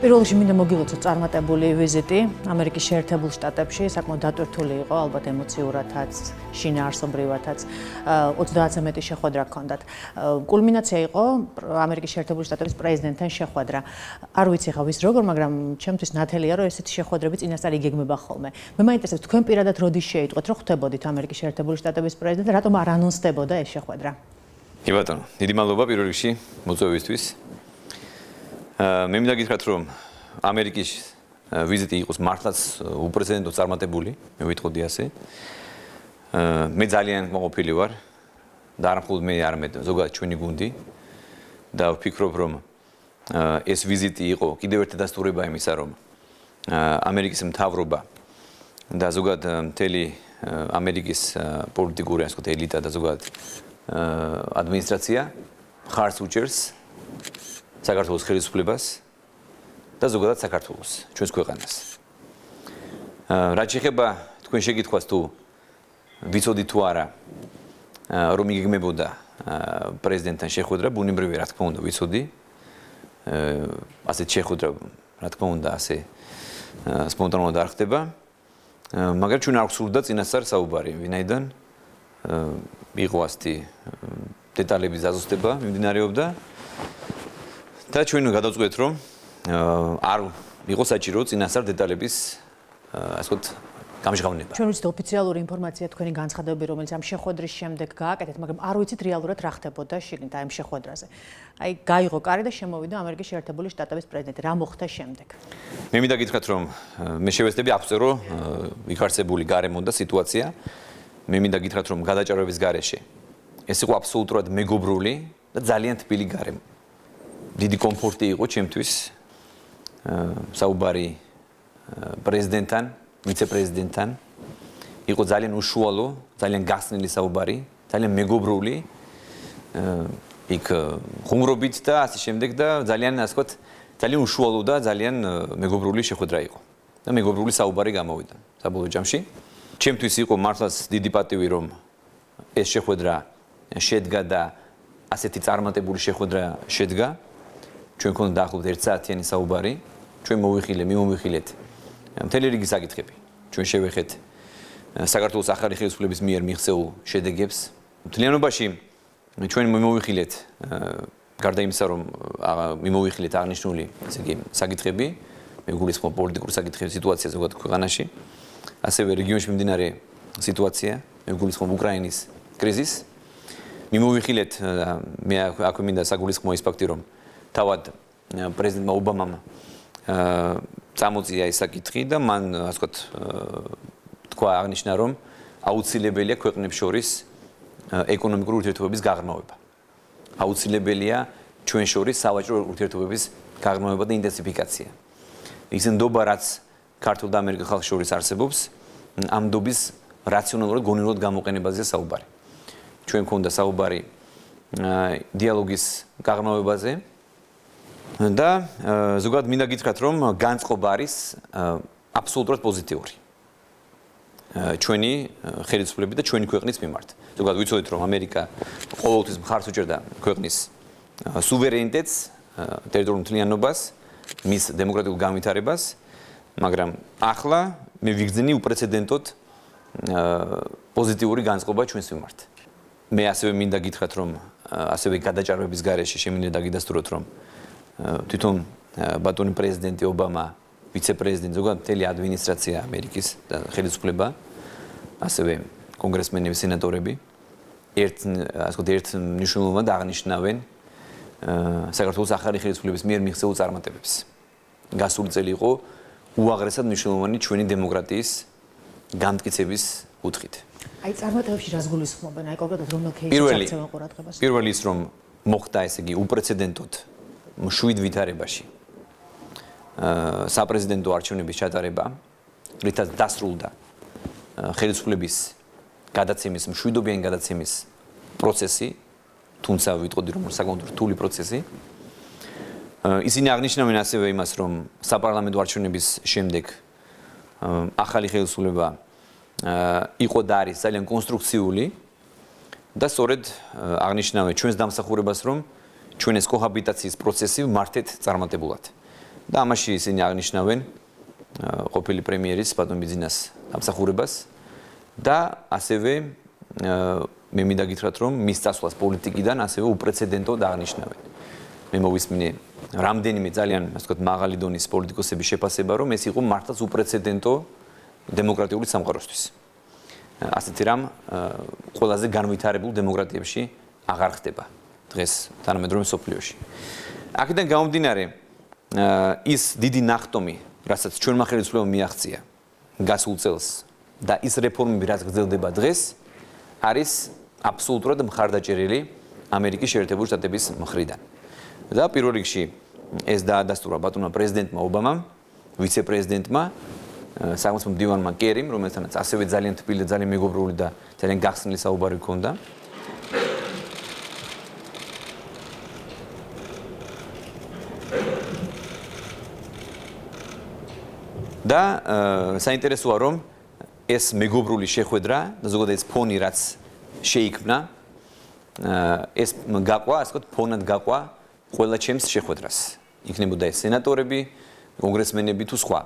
პირველ რიგში მინდა მოგილოცოთ წარმატებული ვიზიტი ამერიკის შეერთებულ შტატებში, საკმაოდ დატვირთული იყო, ალბათ ემოციურადაც, შინაარსობრივადაც, 30-ზე მეტი შეხვედრა ჰქონდათ. კულმინაცია იყო ამერიკის შეერთებული შტატების პრეზიდენტთან შეხვედრა. არ ვიცი ხა ვის როგორ, მაგრამ ჩემთვის ნათელია, რომ ესეთი შეხვედრები წინასწარ იგეგმება ხოლმე. მე მაინტერესებს თქვენ პირადად როდის შეიტყვეთ, რომ ხვდებოდით ამერიკის შეერთებული შტატების პრეზიდენტს, რატომ არ ანონსდებოდა ეს შეხვედრა? კი ბატონო, დიდი მადლობა პირველ რიგში მოწვევისთვის. მე მინდა გითხრათ, რომ ამერიკის ვიზიტი იყოს მართლაც უპრეცედენტო წარმატებული, მე ვიტყოდი ასე. მე ძალიან მოყოფილი ვარ და არა მხოლოდ მე, არამედ ზოგადად ჩვენი გუნდი და ვფიქრობ, რომ ეს ვიზიტი იყო კიდევ ერთი დასტურება იმისა, რომ ამერიკის მთავრობა და ზოგადად მთელი ამერიკის პოლიტიკური ასე ვთქვათ ელიტა და ზოგადად ადმინისტრაცია ხარს უჭერს საქართველოს ხელისუფლებას და ზოგადად საქართველოს, ჩვენს ქვეყანას. რაც შეეხება თქვენ შეკითხვას თუ ვიცოდით თუ არა, რომ იგეგმებოდა პრეზიდენტთან შეხვედრა, ბუნებრივია, რა თქმა უნდა, ვიცოდი. ასეთ შეხვედრა, რა თქმა უნდა, ასე სპონტანურად არ ხდება. მაგრამ ჩვენ არ გვსურდა წინასწარ საუბარი, ვინაიდან იყო ასეთი დეტალების დაზუსტება მიმდინარეობდა. და ჩვენ გადავწყვეტ, რომ არ იყო საჭირო წინასწარ დეტალების ასე ვთქვათ გამჟღავნება. ჩვენ ვიცით ოფიციალური ინფორმაცია თქვენი განცხადებები, რომელიც ამ შეხვედრის შემდეგ გააკეთეთ, მაგრამ არ ვიცით რეალურად რა ხდებოდა შიგნით ამ შეხვედრაზე. აი, გაიღო კარი და შემოვიდა ამერიკის შეერთებული შტატების პრეზიდენტი. რა მოხდა შემდეგ? მე მინდა გითხრათ, რომ მე შევეცდები აღწერო იქ არსებული გარემო და სიტუაცია. მე მინდა გითხრათ, რომ გადაჭარბების გარეშე ეს იყო აბსოლუტურად მეგობრული და ძალიან თბილი გარემო. დიდი კომფორტი იყო ჩემთვის საუბარი პრეზიდენტთან, ვიცე-პრეზიდენტთან. იყო ძალიან უშუალო, ძალიან გახსნილი საუბარი, ძალიან მეგობრული. იქ ხუმრობით და ასე შემდეგ და ძალიან ასე ვთქვათ, ძალიან უშუალო და ძალიან მეგობრული შეხვედრა იყო. და მეგობრული საუბარი გამოვიდა საბოლოო ჯამში. ჩემთვის იყო მართლაც დიდი პატივი, რომ ეს შეხვედრა შედგა და ასეთი წარმატებული შეხვედრა შედგა. ჩვენ გქონდა დაახლოებით 1 საათიანი საუბარი. ჩვენ მივიხილეთ მთელი რიგი საკითხები. ჩვენ შევეხეთ საქართველოს ახალი ხელისუფლების მიერ მიღწეულ შედეგებს. მთლიანობაში ჩვენ მივიხილეთ გარდა იმისა, რომ მივიხილეთ აღნიშნული ესე იგი საკითხები, მე გულისხმობ პოლიტიკურ საკითხებს, სიტუაცია ზოგადად ქვეყანაში, ასევე რეგიონში მიმდინარე სიტუაცია, მე გულისხმობ უკრაინის კრიზისს. მივიხილეთ მე აქვე მინდა საგულისხმო ის ფაქტი, რომ თავად პრეზიდენტმა ობამამ წამოწია ეს საკითხი და მან ასე ვთქვათ თქვა აღნიშნა, რომ აუცილებელია ქვეყნებს შორის ეკონომიკური ურთიერთობების გაღრმავება. აუცილებელია ჩვენ შორის სავაჭრო ურთიერთობების გაღრმავება და ინტენსიფიკაცია. ის ნდობა, რაც ქართულ და ამერიკელ ხალხს შორის არსებობს, ამ ნდობის რაციონალურად გონივრად გამოყენებაზე საუბარი. ჩვენ გქონდა საუბარი დიალოგის გაღრმავებაზე და ზოგადად მინდა გითხრათ, რომ განწყობა არის აბსოლუტურად პოზიტიური. ჩვენი ხელისუფლების და ჩვენი ქვეყნის მიმართ. ზოგადად ვიცოდით, რომ ამერიკა ყოველთვის მხარს უჭერდა ქვეყნის სუვერენიტეტს, ტერიტორიულ მთლიანობას, მის დემოკრატიულ განვითარებას, მაგრამ ახლა მე ვიგრძნი უპრეცედენტოდ პოზიტიური განწყობა ჩვენს მიმართ. მე ასევე მინდა გითხრათ, რომ ასევე გადაჭარბების გარეშე შემინდა გიდასტუროთ, რომ თვითონ ბატონი პრეზიდენტი ობამა, ვიცე-პრეზიდენტი, ზოგადად მთელი ადმინისტრაცია ამერიკის და ხელისუფლება, ასევე კონგრესმენები, სენატორები ერთ მნიშვნელოვნად აღნიშნავენ საქართველოს ახალი ხელისუფლების მიერ მიღწეულ წარმატებებს. გასული წელი იყო უაღრესად მნიშვნელოვანი ჩვენი დემოკრატიის განმტკიცების კუთხით. აი წარმატებებში რას გულისხმობენ? აი კონკრეტულად რომელ кейსს პირველი აქცევენ ყურადღებას? პირველი ის რომ მოხდა ესე იგი უპრეცედენტოდ მშვიდ ვითარებაში საპრეზიდენტო არჩევნების ჩატარება, რითაც დასრულდა ხელისუფლების გადაცემის მშვიდობიანი გადაცემის პროცესი, თუმცა ვიტყოდი რომ საკმაოდ რთული პროცესი. ისინი აღნიშნავენ ასევე იმას, რომ საპარლამენტო არჩევნების შემდეგ ახალი ხელისუფლება იყო და არის ძალიან კონსტრუქციული და სწორედ აღნიშნავენ ჩვენს დამსახურებას, რომ ჩვენ ეს კოჰაბიტაციის პროცესი მართეთ წარმატებულად. და ამაში ისინი აღნიშნავენ ყოფილი პრემიერის ბატონ ბიძინას დამსახურებას და ასევე მე მინდა გითხრათ, რომ მის წასვლას პოლიტიკიდან ასევე უპრეცედენტოდ აღნიშნავენ. მე მოვისმინე რამდენიმე ძალიან, ასე ვთქვათ, მაღალი დონის პოლიტიკოსების შეფასება, რომ ეს იყო მართლაც უპრეცედენტო დემოკრატიული სამყაროსთვის. ასეთი რამ ყველაზე განვითარებულ დემოკრატიებში აღარ ხდება დღეს თანამედროვე მსოფლიოში. აქედან გამომდინარე, ის დიდი ნახტომი, რასაც ჩვენმა ხელისუფლებამ მიაღწია გასულ წელს და ის რეფორმები, რაც გრძელდება დღეს, არის აბსოლუტურად მხარდაჭერილი ამერიკის შეერთებული შტატების მხრიდან. და პირველ რიგში ეს დაადასტურა ბატონმა პრეზიდენტმა ობამამ, ვიცე-პრეზიდენტმა, სახელმწიფო მდივანმა კერიმ, რომელთანაც ასევე ძალიან თბილი და ძალიან მეგობრული და ძალიან გახსნილი საუბარი ჰქონდა. და საინტერესოა, რომ ეს მეგობრული შეხვედრა და ზოგადად ეს ფონი, რაც შეიქმნა, ეს გაყვა, ასე ვთქვათ, ფონად გაყვა ყველა ჩემს შეხვედრას. იქნებოდა ეს სენატორები, კონგრესმენები თუ სხვა.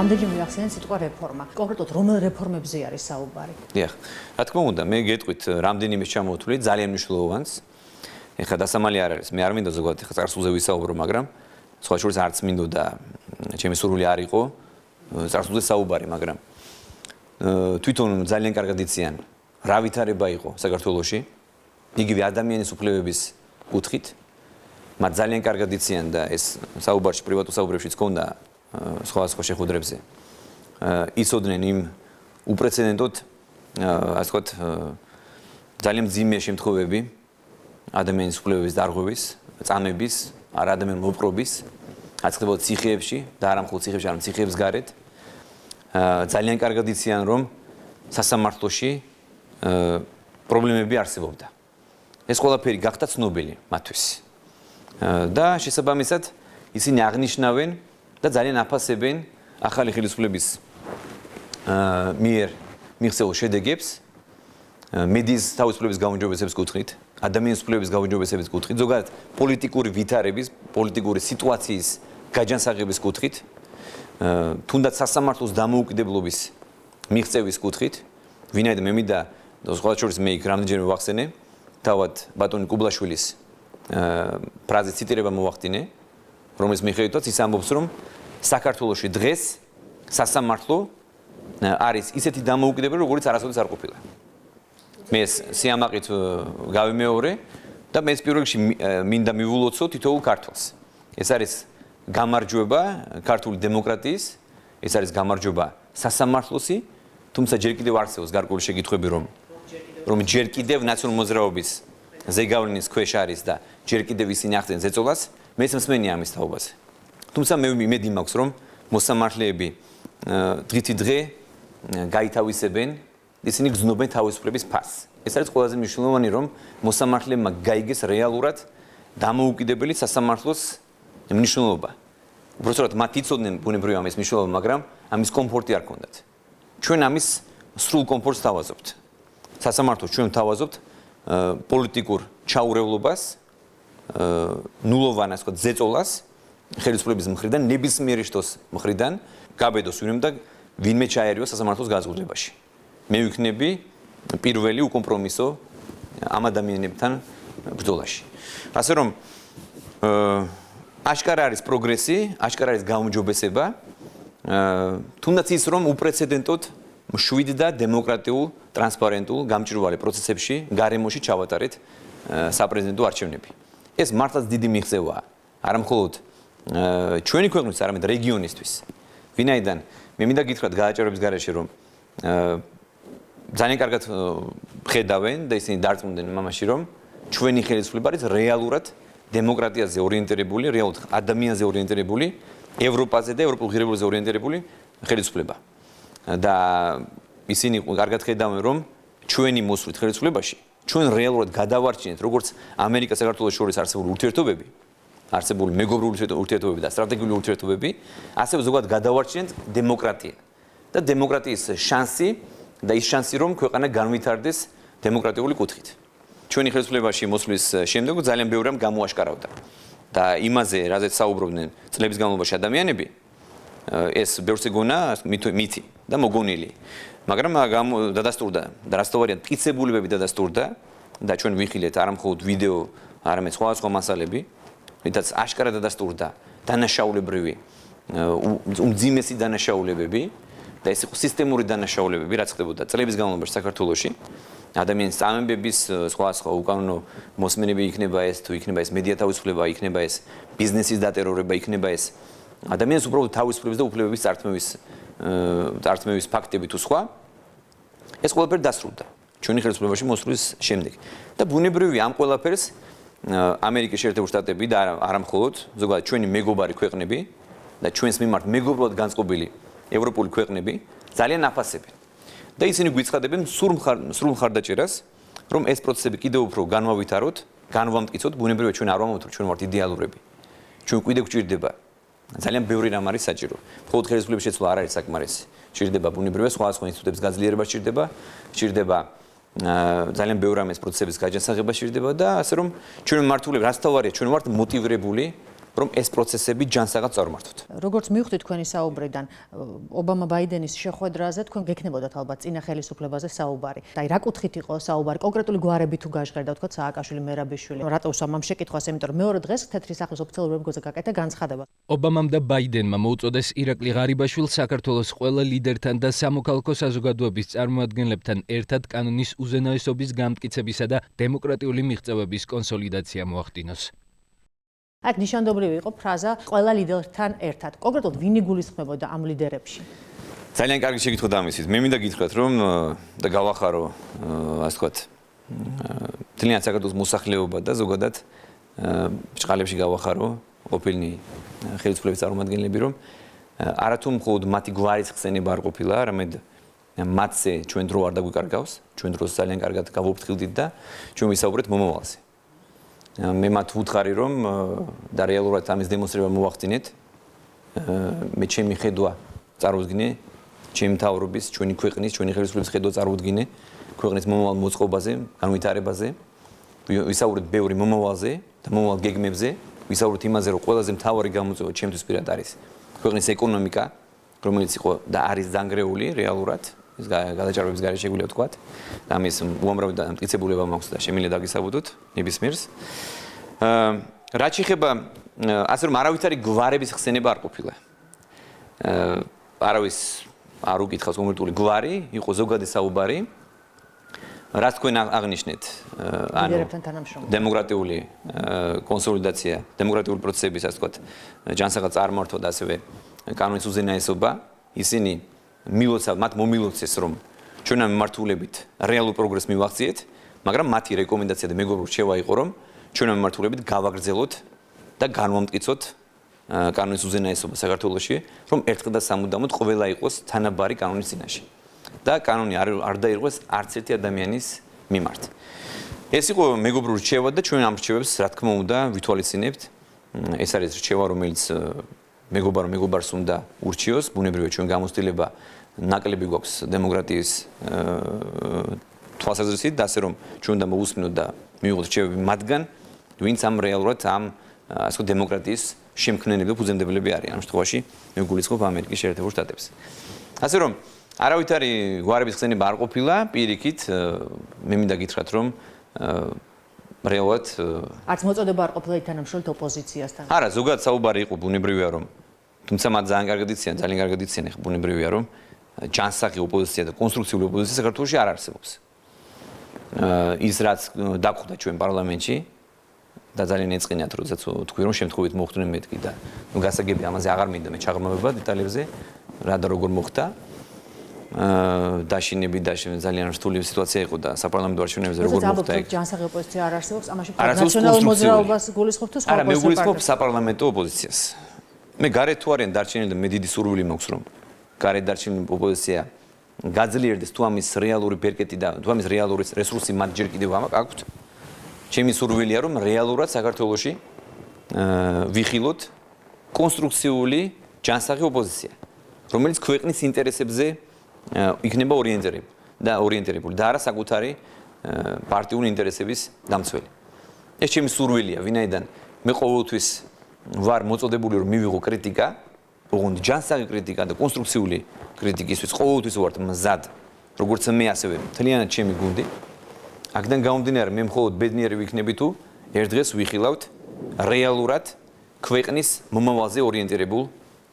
რამდენჯერ მიახსენეთ სიტყვა რეფორმა. კონკრეტულად რომელ რეფორმებზე არის საუბარი? დიახ. რა თქმა უნდა, მე გეტყვით რამდენიმე ჩამოთვლი ძალიან მნიშვნელოვანს. ეხლა დასამალი არ არის. მე არ მინდა ზოგადად ეხლა წარსულზე ვისაუბრო, მაგრამ სხვა შორის არც მინდოდა ჩემი სურვილი არ იყო წარსულზე საუბარი, მაგრამ თვითონ ძალიან კარგად იციან რა ვითარება იყო საქართველოში, იგივე ადამიანის უფლებების კუთხით. მათ ძალიან კარგად იციან და ეს საუბარში პრივატულ საუბრებშიც ქონდა სხვა შეხვედრებზე. იცოდნენ იმ უპრეცედენტოდ, ასე ვთქვათ, ძალიან მძიმე შემთხვევები ადამიანის უფლებების დარღვევის, წამების, არ ადამიანის მოპყრობის, აცხადებდა ციხეებში და არა მხოლოდ ციხეებში, არამედ ციხეების გარეთ. ძალიან კარგად იციან, რომ სასამართლოში პრობლემები არსებობდა. ეს ყველაფერი გახდა ცნობილი მათთვის. და შესაბამისად ისინი აღნიშნავენ და ძალიან აფასებენ ახალი ხელისუფლების მიერ მიღწეულ შედეგებს მედიის თავისუფლების გაუმჯობესების კუთხით, ადამიანის უფლებების გაუმჯობესების კუთხით, ზოგადად პოლიტიკური ვითარების, პოლიტიკური სიტუაციის გაჯანსაღების კუთხით, თუნდაც სასამართლოს დამოუკიდებლობის მიღწევის კუთხით, ვინაიდან მე მინდა სხვა შორის მე იქ რამდენჯერმე ვახსენე, თავად ბატონი კუბლაშვილის ფრაზის ციტირება მოვახდინე, რომელიც მიხედვითაც ის ამბობს, რომ საქართველოში დღეს სასამართლო არის ისეთი დამოუკიდებელი, როგორც არასოდეს არ ყოფილა. მე ეს სიამაყით გავიმეორე და მე ეს პირველ რიგში მინდა მივულოცო თითოეულ ქართველს. ეს არის გამარჯვება ქართული დემოკრატიის, ეს არის გამარჯვება სასამართლოსი, თუმცა ჯერ კიდევ არსებობს გარკვეული შეკითხვები, რომ ჯერ კიდევ ნაციონალური მოძრაობის ზეგავლენის ქვეშ არის და ჯერ კიდევ ისინი ახდენენ ზეწოლას, მეც მსმენია ამის თაობაზე. თუმცა მე იმედი მაქვს, რომ მოსამართლეები დღითი დღე გაითავისებენ, ისინი გრძნობენ თავისუფლების ფასს. ეს არის ყველაზე მნიშვნელოვანი, რომ მოსამართლეებმა გაიგეს რეალურად დამოუკიდებელი სასამართლოს მნიშვნელობა. უბრალოდ მათ იცოდნენ ბუნებრივია ამის მნიშვნელობა, მაგრამ ამის კომფორტი არ ჰქონდათ. ჩვენ ამის სრულ კომფორტს თავაზობთ. სასამართლოს ჩვენ თავაზობთ პოლიტიკურ ჩაურევლობას, ნულოვან, ასე ვთქვათ, ზეწოლას ხელისუფლების მხრიდან, ნებისმიერი შტოს მხრიდან, გაბედოს ვინმე ჩაერიოს სასამართლოს განზრუნებაში. მე ვიქნები პირველი უკომპრომისო ამ ადამიანებთან ბრძოლაში. ასე რომ აშკარა არის პროგრესი, აშკარა არის გაუმჯობესება თუნდაც ის რომ უპრეცედენტოდ მშვიდ და დემოკრატიულ, ტრანსპარენტულ გამჭვირვალე პროცესებში გარემოში ჩავატარეთ საპრეზიდენტო არჩევნები. ეს მართლაც დიდი მიღწევაა, არა მხოლოდ ჩვენი ქვეყნისთვის, არამედ რეგიონისთვის. ვინაიდან მე მინდა გითხრათ გააჭარების გარეშე რომ ძალიან კარგად ხედავენ და ისინი დარწმუნდნენ მამაში რომ ჩვენი ხელისუფლება არის რეალურად დემოკრატიაზე ორიენტირებული, რეალურად ადამიანზე ორიენტირებული, ევროპაზე და ევროპულ ღირებულებაზე ორიენტირებული ხელისუფლება. და ისინი კარგად ხედავენ რომ ჩვენი მოსვლით ხელისუფლებაში ჩვენ რეალურად გადავარჩინეთ როგორც ამერიკა საქართველოს შორის არსებული ურთიერთობები, არსებული მეგობრული ურთიერთობები და სტრატეგიული ურთიერთობები, ასევე ზოგადად გადავარჩინეთ დემოკრატია. და დემოკრატიის შანსი და ის შანსი რომ ქვეყანა განვითარდეს დემოკრატიული კუთხით. ჩვენი ხელისუფლებაში მოსვლის შემდეგ ძალიან ბევრი რამ გამოაშკარავდა. და იმაზე, რაზეც საუბრობდნენ წლების განმავლობაში ადამიანები, ეს ბევრს ეგონა მითი და მოგონილი. მაგრამ დადასტურდა და რასთავარია მტკიცებულებები დადასტურდა და ჩვენ ვიხილეთ არა მხოლოდ ვიდეო, არამედ სხვა მასალები, რითაც აშკარად დადასტურდა დანაშაულებრივი უმძიმესი დანაშაულებები და ეს იყო სისტემური დანაშაულებები, რაც ხდებოდა წლების განმავლობაში საქართველოში. ადამიანის წამებების სხვა უკანონო მოსმენები იქნება ეს, თუ იქნება ეს მედია თავისუფლება, იქნება ეს ბიზნესის დატერორება, იქნება ეს ადამიანის უბრალოდ თავისუფლების და უფლებების წართმევის ფაქტები თუ სხვა, ეს ყველაფერი დასრულდა ჩვენი ხელისუფლებაში მოსვლის შემდეგ. და ბუნებრივია ამ ყველაფერს ამერიკის შეერთებული შტატები და არა მხოლოდ ზოგადად ჩვენი მეგობარი ქვეყნები და ჩვენს მიმართ მეგობრულად განწყობილი ევროპული ქვეყნები ძალიან აფასებენ. და ისინი გვიცხადებენ სრულ მხარდაჭერას, რომ ეს პროცესები კიდევ უფრო განვავითაროთ, განვამტკიცოთ, ბუნებრივია ჩვენ არ ვამბობთ, რომ ჩვენ ვართ იდეალურები. ჩვენ კიდევ გვჭირდება ძალიან ბევრი რამ არის საჭირო. მხოლოდ ხელისუფლების შეცვლა არ არის საკმარისი. ჭირდება ბუნებრივია სხვა ინსტიტუტების გაძლიერება ჭირდება ძალიან ბევრი რამ ეს პროცესების გაჯანსაღება ჭირდება და ასე რომ ჩვენ მართულები რასთავარია, ჩვენ ვართ მოტივირებული რომ ეს პროცესები ჯანსაღად წარმართოთ. როგორც მივხვდით თქვენი საუბრიდან, ობამა-ბაიდენის შეხვედრაზე თქვენ გექნებოდათ ალბათ წინა ხელისუფლებაზე საუბარი. და რა კუთხით იყო საუბარი? კონკრეტული გვარები თუ გაჟღერდა, თქვა სააკაშვილი, მერაბიშვილი. რატო უსვამ ამ შეკითხვას? იმიტომ რომ მეორე დღეს თეთრი სახლის ოფიციალურ ვებგვერდზე გაკეთდა განცხადება. ობამამ და ბაიდენმა მოუწოდეს ირაკლი ღარიბაშვილს საქართველოს ყველა ლიდერთან და სამოქალაქო საზოგადოების წარმოადგენლებთან ერთად კანონის უზენაესობის გამტკიცებისა და დემოკრატიული მიღწევების კონსოლიდაცია მოახდინოს. აქ ნიშანდობლივი იყო ფრაზა ყველა ლიდერთან ერთად. კონკრეტულად ვინ იგულისხმებოდა ამ ლიდერებში? ძალიან კარგი შეკითხვა დამისვით. მე მინდა გითხრათ რომ და გავახარო, ასე ვთქვათ, თლიანად საქართველოს მოსახლეობა და ზოგადად ბრჭყალებში გავახარო ყოფილი ხელისუფლების წარმომადგენლები, რომ არათუ მხოლოდ მათი გვარის ხსენება არ ყოფილა, არამედ მათზე ჩვენ დრო არ დაგვიკარგავს, ჩვენ დროს ძალიან კარგად გავუფრთხილდით და ჩვენ ვისაუბრეთ მომავალზე. მე მათ ვუთხარი რომ და რეალურად ამის დემონსტრირება მოვახდინეთ. მე ჩემი ხედვა წარუდგინე, ჩემი მთავრობის, ჩვენი ქვეყნის, ჩვენი ხელისუფლების ხედვა წარუდგინე, ქვეყნის მომავალ მოწყობაზე, განვითარებაზე, ვისაუბრეთ ბევრი მომავალზე და მომავალ გეგმებზე, ვისაუბრეთ იმაზე, რომ ყველაზე მთავარი გამოწვევა ჩემთვის პირად არის ქვეყნის ეკონომიკა, რომელიც იყო და არის დანგრეული რეალურად. ეს გადაჭარბების გარეშე შეგვიძლია ვთქვათ და ამის უამრავი დამტკიცებულება მაქვს და შემიძლია დაგისაბუთოთ ნებისმიერს. რაც შეეხება ასე რომ არავითარი გვარების ხსენება არ ყოფილა. არავის არ უკითხავს კონკრეტული გვარი, იყო ზოგადი საუბარი. რაც თქვენ აღნიშნეთ, ანუ დემოკრატიული კონსოლიდაცია, დემოკრატიული პროცესების, ასე ვთქვათ, ჯანსაღად წარმართვა და ასევე კანონის უზენაესობა, ისინი მილოცავ მათ მომილოცეს რომ ჩვენ ამ მიმართულებით რეალურ პროგრესს მივახციეთ, მაგრამ მათი რეკომენდაცია და მეგობრული რჩევა იყო რომ ჩვენ ამ მიმართულებით გავაგრძელოთ და განვამტკიცოთ კანონის უზენაესობა საქართველოში, რომ ერთხელ და სამუდამოდ ყველა იყოს თანაბარი კანონის წინაშე და კანონი არ დაირღვეს არც ერთი ადამიანის მიმართ. ეს იყო მეგობრული რჩევა და ჩვენ ამ რჩევებს რა თქმა უნდა ვითვალისწინებთ. ეს არის რჩევა, რომელიც მეგობარს უნდა ურჩიოს, ბუნებრივია ჩვენ გამოცდილება ნაკლები გვაქვს დემოკრატიის თვალსაზრისით და ასე რომ ჩვენ უნდა მოვუსმინოთ და მივიღოთ რჩევები მათგან, ვინც ამ რეალურად ამ ასე ვთქვათ დემოკრატიის შემქმნელები და ფუძემდებლები არიან. ამ შემთხვევაში მე ვგულისხმობ ამერიკის შეერთებულ შტატებს. ასე რომ არავითარი გვარების ხსენება არ ყოფილა, პირიქით მე მინდა გითხრათ რომ რეალურად არც მოწოდება არ ყოფილა ითანამშრომლეთ ოპოზიციასთან. არა, ზოგადად საუბარი იყო ბუნებრივია რომ თუმცა მათ ძალიან კარგად იციან, ეხლა ბუნებრივია რომ ჯანსაღი ოპოზიცია და კონსტრუქციული ოპოზიცია საქართველოში არ არსებობს. ის რაც დაგხვდა ჩვენ პარლამენტში და ძალიან ეწყინათ, როდესაც თქვი რომ შემთხვევით მოხდნენ მეთქი და გასაგები ამაზე აღარ მინდა მე ჩაღრმავება დეტალებზე, რა და როგორ მოხდა. დაშინები ძალიან რთული სიტუაცია იყო და საპარლამენტო არჩევნებზე როგორ მოხდა ეგ. ჯანსაღი ოპოზიცია არ არსებობს, ამაში ნაციონალურ მოძრაობას გულისხმობთ თუ სხვა არა, მე გულისხმობ საპარლამენტო ოპოზიციას. მე გარეთ თუ არიან დარჩენილი და მე დიდი სურვილი მაქვს რომ გარეთ დარჩენილი ოპოზიცია გაძლიერდეს თუ ამის რეალური ბერკეტი და თუ ამის რეალური რესურსი მათ ჯერ კიდევ აქვთ. ჩემი სურვილია რომ რეალურად საქართველოში ვიხილოთ კონსტრუქციული ჯანსაღი ოპოზიცია, რომელიც ქვეყნის ინტერესებზე იქნება ორიენტირებული და არა საკუთარი პარტიული ინტერესების დამცველი. ეს ჩემი სურვილია, ვინაიდან მე ყოველთვის ვარ მოწოდებული რომ მივიღო კრიტიკა, ოღონდ ჯანსაღი კრიტიკა და კონსტრუქციული კრიტიკისთვის ყოველთვის ვარ მზად, როგორც მე ასევე მთლიანად ჩემი გუნდი. აქედან გამომდინარე მე მხოლოდ ბედნიერი ვიქნები თუ ერთ დღეს ვიხილავთ რეალურად ქვეყნის მომავალზე ორიენტირებულ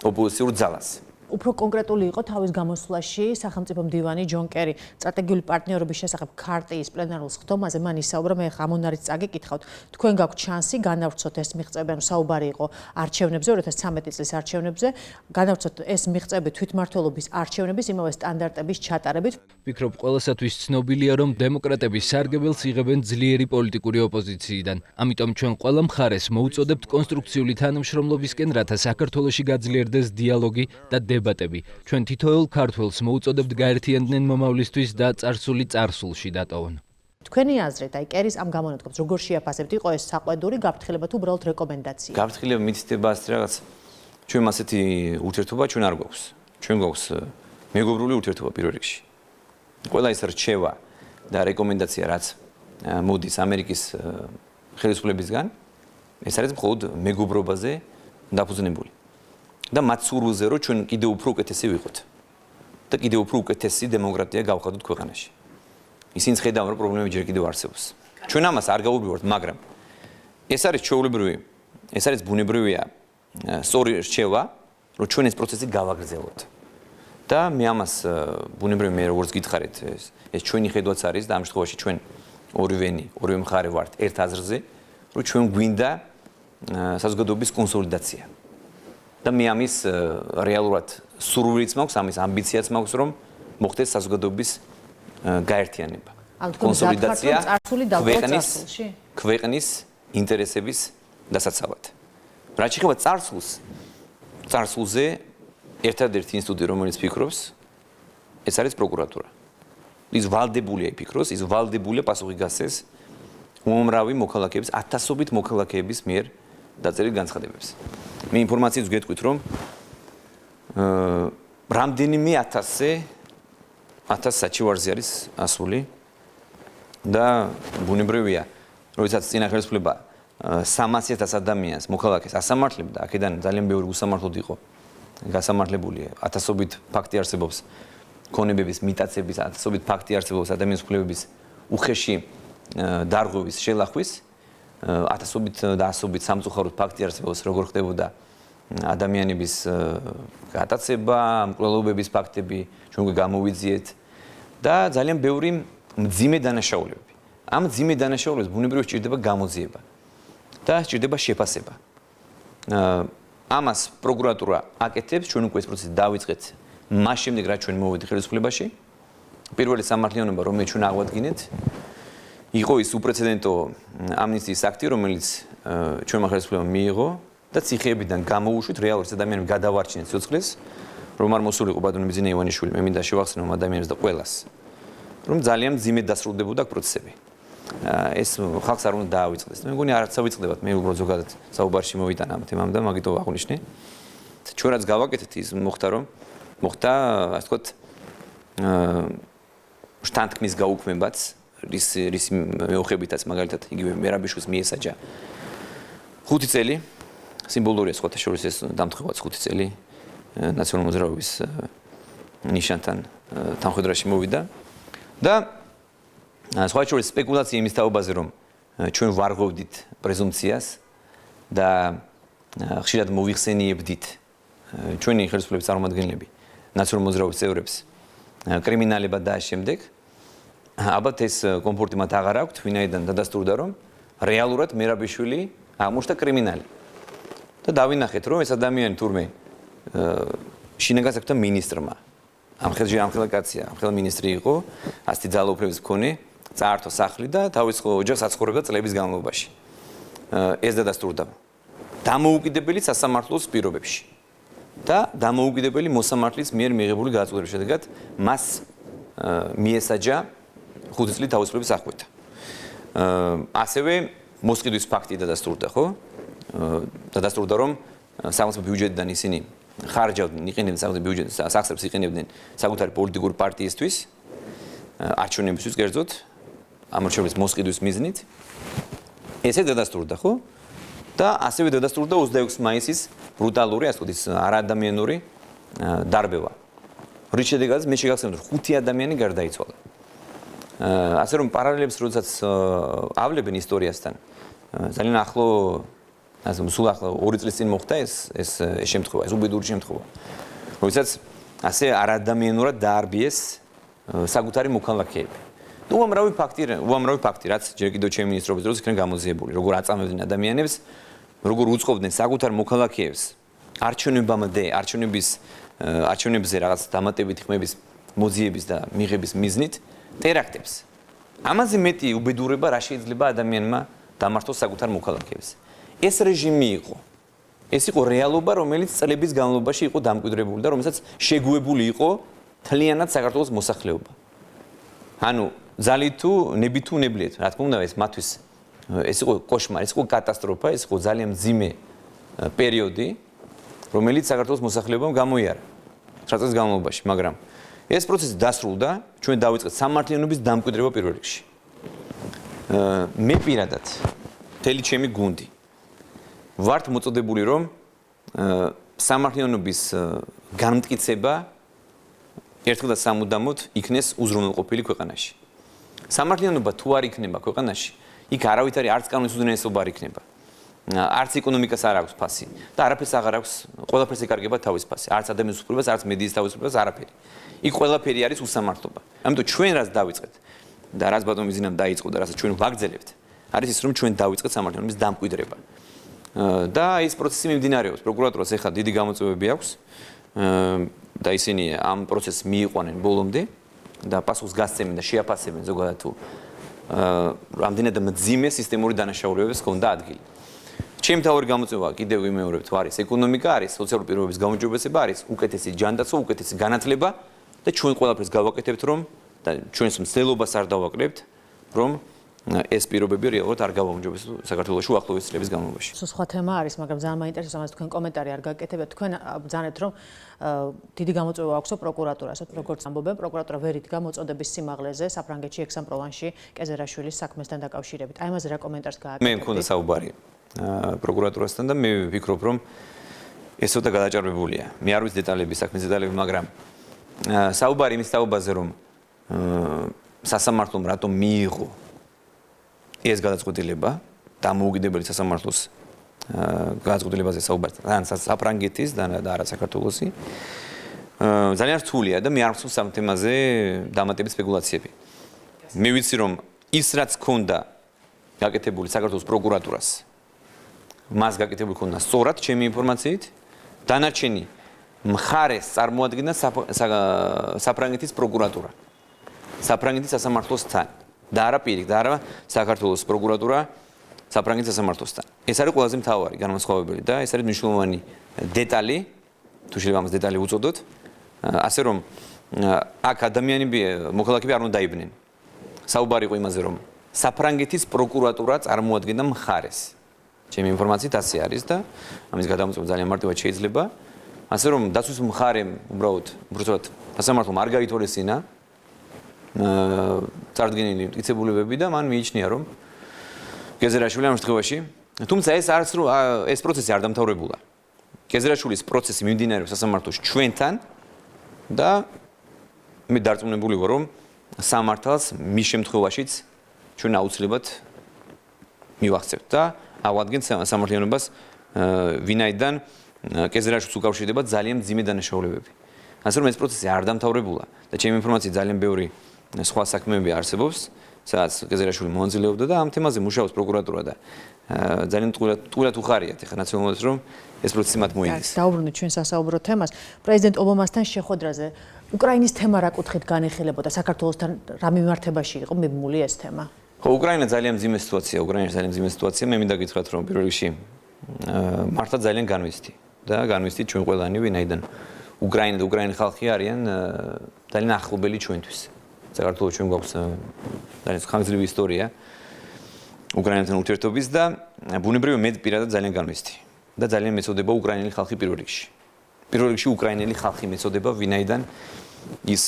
ოპოზიციურ ძალას. უფრო კონკრეტული იყო თავის გამოსვლაში სახელმწიფო მდივანი ჯონ კერი სტრატეგიული პარტნიორობის შესახებ ქარტიის პლენარულ სხდომაზე მან ისაუბრა, მე ხა ამონარიც წაგეკითხავთ, თქვენ გაქვთ შანსი განავრცოთ ეს მიღწევები, ანუ საუბარი იყო არჩევნებზე 2013 წლის არჩევნებზე, განავრცოთ ეს მიღწევები თვითმმართველობის არჩევნების იმავე სტანდარტების ჩატარებით. ვფიქრობ, ყველასათვის ცნობილია, რომ დემოკრატები სარგებელს იღებენ ძლიერი პოლიტიკური ოპოზიციიდან. ამიტომ ჩვენ ყველა მხარეს მოუწოდებთ კონსტრუქციული თანამშრომლობისკენ, რათა საქართველოში გაძლიერდეს დიალოგი და დებატები. ჩვენ თითოეულ ქართველს მოუწოდებთ გაერთიანდნენ მომავლისთვის და წარსული წარსულში დატოვონ. თქვენი აზრით, აი კერის ამ გამონათქვამს როგორ შეაფასებთ? იყო ეს საყვედური გაფრთხილება თუ უბრალოდ რეკომენდაცია? გაფრთხილება მითითება ასეთ რაღაც. ჩვენ ასეთი ურთიერთობა ჩვენ არ გვაქვს. ჩვენ გვაქვს მეგობრული ურთიერთობა პირველ რიგში. ყველა ის რჩევა და რეკომენდაცია, რაც მოდის ამერიკის ხელისუფლებისგან, ეს არის მხოლოდ მეგობრობაზე დაფუძნებული. და მათ სურვილზე რომ ჩვენ კიდევ უფრო უკეთესი ვიყოთ და კიდევ უფრო უკეთესი დემოკრატია გავხადოთ ქვეყანაში. ისინი ხედავენ რომ პრობლემები ჯერ კიდევ არსებობს. ჩვენ ამას არ გავუბივართ, მაგრამ ეს არის ჩვეულებრივი, ეს არის ბუნებრივია სწორი რჩევა, რომ ჩვენ ეს პროცესი გავაგრძელოთ. და მე ამას ბუნებრივია მე როგორც გითხარით, ეს ჩვენი ხედვაც არის და ამ შემთხვევაში ჩვენ ორივე მხარე ვართ ერთ აზრზე, რომ ჩვენ გვინდა საზოგადოების კონსოლიდაცია. და მე ამის რეალურად სურვილიც მაქვს, ამის ამბიციაც მაქვს, რომ მოხდეს საზოგადოების გაერთიანება. კონსოლიდაცია ქვეყნის ინტერესების დასაცავად. რაც შეეხება წარსულზე ერთადერთი ინსტიტუტი, რომელიც ფიქრობს, ეს არის პროკურატურა. ის ვალდებულია ფიქრობს, ის ვალდებულია პასუხი გასცეს უამრავი მოქალაქეების, ათასობით მოქალაქეების მიერ დაწერილ განცხადებებს. მე ინფორმაციას გეტყვით, რომ რამდენიმე 1000 საჩივარზე არის ასული და ბუნებრივია, როდესაც წინა ხელისუფლება 300,000 ადამიანს მოქალაქეს ასამართლებდა, აქედან ძალიან ბევრი უსამართლოდ იყო გასამართლებული, ათასობით ფაქტი არსებობს ქონებების მიტაცების, ათასობით ფაქტი არსებობს ადამიანის უფლებების უხეში დარღვევის, შელახვის, ათასობით და ასობით სამწუხაროდ ფაქტი არსებობს, როგორ ხდებოდა ადამიანების გატაცება, მკვლელობების ფაქტები, ჩვენ გამოვიძიეთ და ძალიან ბევრი მძიმე დანაშაულებები. ამ მძიმე დანაშაულებს ბუნებრივად სჭირდება გამოძიება და სჭირდება შეფასება. ამას პროკურატურა აკეთებს, ჩვენ უკვე ეს პროცესი დავიწყეთ მას შემდეგ, რაც ჩვენ მოვედით ხელისუფლებაში. პირველი სამართლიანობა, რომელიც ჩვენ აღვადგინეთ, იყო ის უპრეცედენტო ამნისტიის აქტი, რომელიც ჩვენმა ხელისუფლებამ მიიღო და ციხეებიდან გამოუშვით რეალურად ადამიანები გადავარჩინეთ სიცოცხლეს, რომ არ მოსულიყო ბატონი ბიძინა ივანიშვილი, მე მინდა შევახსენო ადამიანებს და ყველას, რომ ძალიან მძიმედ დასრულდებოდა პროცესები. ეს ხალხს არ უნდა დაავიწყდეს. მე მგონი არც ავიწყდებათ, მე უბრალოდ ზოგადად საუბარში მოვიტანა ამ თემამ და მაგითო აღნიშნე. ჩვენ რაც გავაკეთეთ ის მოხდა, რომ მოხდა, ასე ვთქვათ, შთანთქმის გაუქმებაც, რის მეუხებითაც მაგალითად იგივე მერაბიშვილს მიესაჯა 5 წელი, სიმბოლურია სხვათა შორის ეს დამთხევაც 5 წელი ნაციონალური მოძრაობის ნიშანთან თანხმდრაში მოვიდა და სხვათა შორის სპეკულაცია იმის თაობაზე, რომ ჩვენ ვარღვევდით პრეზუმპციას და ხშირად მოიხსენიებდით ჩვენი ხელისუფლების წარმომადგენლები ნაციონალურ მოძრაობის წევრებს კრიმინალებად და შემდეგ ალბათ ეს კომფორტი მათ აღარ აქვთ, ვინაიდან დადასტურდა რომ რეალურად მერაბიშვილი აღმოჩნდა კრიმინალი. და დავინახეთ რომ ეს ადამიანი თურმე შინაგანსაკუთრებთა მინისტრმა ამ ხელა კაცია, ამ ხელა მინისტრი იყო, ასეთი ძალაუფლების მქონე, წაართვა სახლი და თავის ოჯახს აცხოვრებდა წლების განმავლობაში. ეს დადასტურდა დამოუკიდებელი სასამართლოს პირობებში და დამოუკიდებელი მოსამართლის მიერ მიღებული გადაწყვეტილების შედეგად მას მიესაჯა 5 წლის თავისუფლების აღკვეთა. ასევე მოსყიდვის ფაქტი დადასტურდა, ხო? დადასტურდა რომ სახელმწიფო ბიუჯეტიდან ისინი ხარჯავდნენ, იყენებდნენ სახელმწიფო ბიუჯეტის სახსრებს იყენებდნენ საკუთარი პოლიტიკური პარტიისთვის, არჩევნებისთვის კერძოდ, ამორჩეულის მოსყიდვის მიზნით. ესე დადასტურდა, ხო? და ასევე დადასტურდა 26 მაისის ბრუტალური, ასე ვთქვით, არაადამიანური დარბევა. რის შედეგადაც მე შეგახსენებთ, 5 ადამიანი გარდაიცვალა. ასე რომ პარალელებს როდესაც ავლებენ ისტორიასთან, ძალიან ახლო, ასე რომ სულ ახლო 2 წლის წინ მოხდა ეს შემთხვევა, ეს უბედური შემთხვევა. როდესაც ასე არაადამიანურად დაარბიეს საკუთარი მოქალაქეები. უამრავი ფაქტი, რაც ჯერ კიდევ ჩემი მინისტრობის დროს იქნა გამოძიებული, როგორ აწამებდნენ ადამიანებს, როგორ უწყობდნენ საკუთარ მოქალაქეებს არჩევნებამდე, არჩევნებზე რაღაც დამატებითი ხმების მოძიების და მიღების მიზნით ტერაქტებს. ამაზე მეტი უბედურება რა შეიძლება ადამიანმა დამართოს საკუთარ მოქალაქეებს. ეს რეჟიმი იყო. ეს იყო რეალობა, რომელიც წლების განმავლობაში იყო დამკვიდრებული და რომელსაც შეგუებული იყო მთლიანად საქართველოს მოსახლეობა. ანუ ძალით თუ ნებით თუ ნებლიეთ, რა თქმა უნდა, ეს მათთვის ეს იყო კოშმარი, ეს იყო კატასტროფა, ეს იყო ძალიან მძიმე პერიოდი, რომელიც საქართველოს მოსახლეობამ გამოიარა 9 წლის განმავლობაში, მაგრამ ეს პროცესი დასრულდა, ჩვენ დავიწყეთ სამართლიანობის დამკვიდრება პირველ რიგში. მე პირადად, მთელი ჩემი გუნდი ვართ მოწოდებული, რომ სამართლიანობის განმტკიცება ერთხელ და სამუდამოდ იქნეს უზრუნველყოფილი ქვეყანაში. სამართლიანობა თუ არ იქნება ქვეყანაში, იქ არავითარი არც კანონის უზენაესობა არ იქნება. არც ეკონომიკას არ აქვს ფასი და არაფერს აღარ აქვს, ყველაფერს ეკარგება თავის ფასი. არც ადამიანის უფლებას, არც მედიის თავისუფლებას, არაფერი. იქ ყველაფერი არის უსამართლობა. ამიტომ ჩვენ რაც დავიწყეთ და რაც ბატონ მიზინამ დაიწყო და რასაც ჩვენ ვაგრძელებთ, არის ის რომ ჩვენ დავიწყეთ სამართლიანობის დამკვიდრება. და ეს პროცესი მიმდინარეობს. პროკურატურას ეხლა დიდი გამოწვევები აქვს და ისინი ამ პროცესს მიიყვანენ ბოლომდე და პასუხს გასცემენ და შეაფასებენ ზოგადად თუ რამდენად მძიმე სისტემური დანაშაულებებს ჰქონდა ადგილი. ჩემი თავი გამოწვევა კიდევ ვიმეორებთ, არის ეკონომიკა, არის სოციალური პირობების გაუმჯობესება, არის უკეთესი ჯანდაცვა, უკეთესი განათლება და ჩვენ ყველაფერს გავაკეთებთ რომ და ჩვენს მცდელობას არ დავაკლებთ რომ ეს პირობები რეალურად არ გავაუმჯობესოთ საქართველოში უახლოეს წლების განმავლობაში. სხვა თემა არის, მაგრამ ძალიან მაინტერესებს ამას თქვენ კომენტარი არ გაკეთებთ. თქვენ ბრძანეთ რომ დიდი გამოწვევა აქვს პროკურატურას, როგორც ამბობენ, პროკურატურა ვერ იდგა მოწოდების სიმაღლეზე საფრანგეთში ექსამ-პროვანსში კეზერაშვილის საქმესთან დაკავშირებით. აი ამაზე რა კომენტარს გააკეთებთ? მე მქონდა საუბარი პროკურატურასთან და მე ვფიქრობ რომ ეს ცოტა გადაჭარბებულია. მე არ ვიცი დეტალები, საქმის დეტალები, მაგრამ საუბარი იმის თაობაზე რომ სასამართლომ რატომ მიიღო ეს გადაწყვეტილება დამოუკიდებელი სასამართლოს გადაწყვეტილებაზე საუბარი საფრანგეთის და არა საქართველოსი ძალიან რთულია და მე არ მგონია ამ თემაზე დამატებით სპეკულაციები. მე ვიცი რომ ის რაც ქონდა გაკეთებული საქართველოს პროკურატურას მას გაკეთებული ქონდა სწორად ჩემი ინფორმაციით დანარჩენი მხარეს წარმოადგენდა საფრანგეთის პროკურატურა საფრანგეთის სასამართლოსთან და არა პირიქით, და არა საქართველოს პროკურატურა საფრანგეთის სასამართლოსთან. ეს არის ყველაზე მთავარი განმასხვავებელი და ეს არის მნიშვნელოვანი დეტალი, თუ შეიძლება ამას დეტალი უწოდოთ, ასე რომ აქ ადამიანები, მოქალაქეები არ უნდა დაიბნენ. საუბარი იყო იმაზე, რომ საფრანგეთის პროკურატურა წარმოადგენდა მხარეს. ჩემი ინფორმაციით ასე არის და ამის გადამოწმება ძალიან მარტივად შეიძლება. ასე რომ დაცვის მხარემ უბრალოდ სასამართლომ არ გაითვალისწინა წარდგენილი მტკიცებულებები და მან მიიჩნია რომ კეზერაშვილი ამ შემთხვევაში, თუმცა ეს პროცესი არ დამთავრებულა. კეზერაშვილის პროცესი მიმდინარეობს სასამართლოში ჩვენთან და მე დარწმუნებული ვარ რომ სამართალს მის შემთხვევაშიც ჩვენ აუცილებლად მივახცევთ და ავადგენთ სამართლიანობას ვინაიდან კეზერაშვილს უკავშირდება ძალიან მძიმე დანაშაულებები. ასე რომ ეს პროცესი არ დამთავრებულა და ჩემი ინფორმაციით ძალიან ბევრი სხვა საქმეები არსებობს, სადაც კეზერაშვილი მონაწილეობდა და ამ თემაზე მუშაობს პროკურატურა და ძალიან ტყუილად უხარიათ ახლა ნაციონალურს რომ ეს პროცესი მათ მოიგეს. დაუბრუნდით ჩვენ სასაუბრო თემას. პრეზიდენტ ობამასთან შეხვედრაზე უკრაინის თემა რა კუთხით განიხილებოდა, საქართველოსთან რა მიმართებაში იყო მიბმული ეს თემა? ხო, უკრაინა ძალიან მძიმე სიტუაცია, მე მინდა გითხრათ რომ პირველ რიგში მართლა ძალიან განვიცდით ჩვენ ყველანი ვინაიდან უკრაინა და უკრაინის ხალხი არიან ძალიან ახლობელი ჩვენთვის. საქართველოს ჩვენ გვაქვს ძალიან ხანგრძლივი ისტორია უკრაინასთან ურთიერთობის და ბუნებრივია მე პირადად ძალიან განვიცდი და ძალიან მეწოდება უკრაინელი ხალხი პირველ რიგში უკრაინელი ხალხი მეწოდება ვინაიდან ის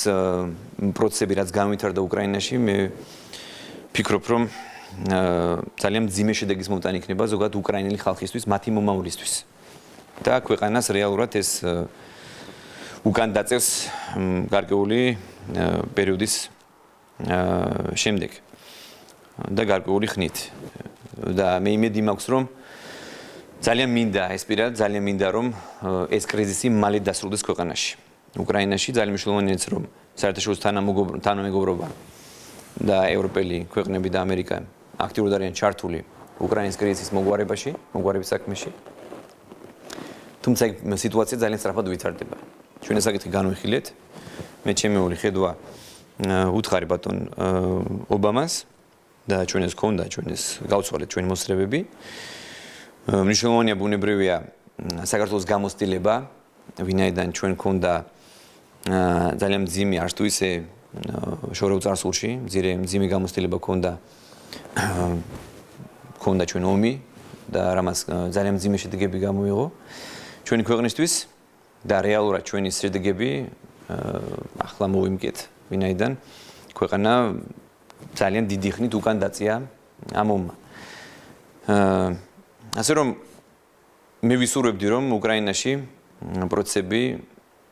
პროცესები რაც განვითარდა უკრაინაში მე ფიქრობ რომ ძალიან მძიმე შედეგის მომტანი იქნება ზოგადად უკრაინელი ხალხისთვის მათი მომავლისთვის და ქვეყანას რეალურად ეს უკან დაწევს გარკვეული პერიოდის შემდეგ და გარკვეული ხნით და მე იმედი მაქვს რომ ძალიან მინდა რომ ეს კრიზისი მალე დასრულდეს ქვეყანაში უკრაინაში ძალიან მნიშვნელოვანია რომ საერთაშორისო თანამეგობრობა და ევროპელი ქვეყნები და ამერიკა აქტიურად არიან ჩართული უკრაინის კრიზისის მოგვარების საქმეში თუმცა სიტუაცია ძალიან სწრაფად ვითარდება ჩვენ ეს საკითხი განვიხილეთ მე ჩემეული ხედვა უთხარი ბატონ ობამას და ჩვენ ეს გქონდა ჩვენ ეს გავცვალეთ ჩვენი მოსწრებები მნიშვნელოვანია ბუნებრივია საქართველოს გამოცდილება ვინაიდან ჩვენ გქონდა ძალიან მძიმე არც თუ ისე შორეულ წარსულში მძიმე გამოცდილება გქონდა ჩვენ ომი და რამაც ძალიან მძიმე შედეგები გამოიღო ჩვენი ქვეყნისთვის და რეალურად ჩვენი შედეგები ახლა მოვიმკეთ ვინაიდან ქვეყანა ძალიან დიდი ხნით უკან დაწია ამ ომმა ასე რომ მე ვისურვებდი რომ უკრაინაში პროცესები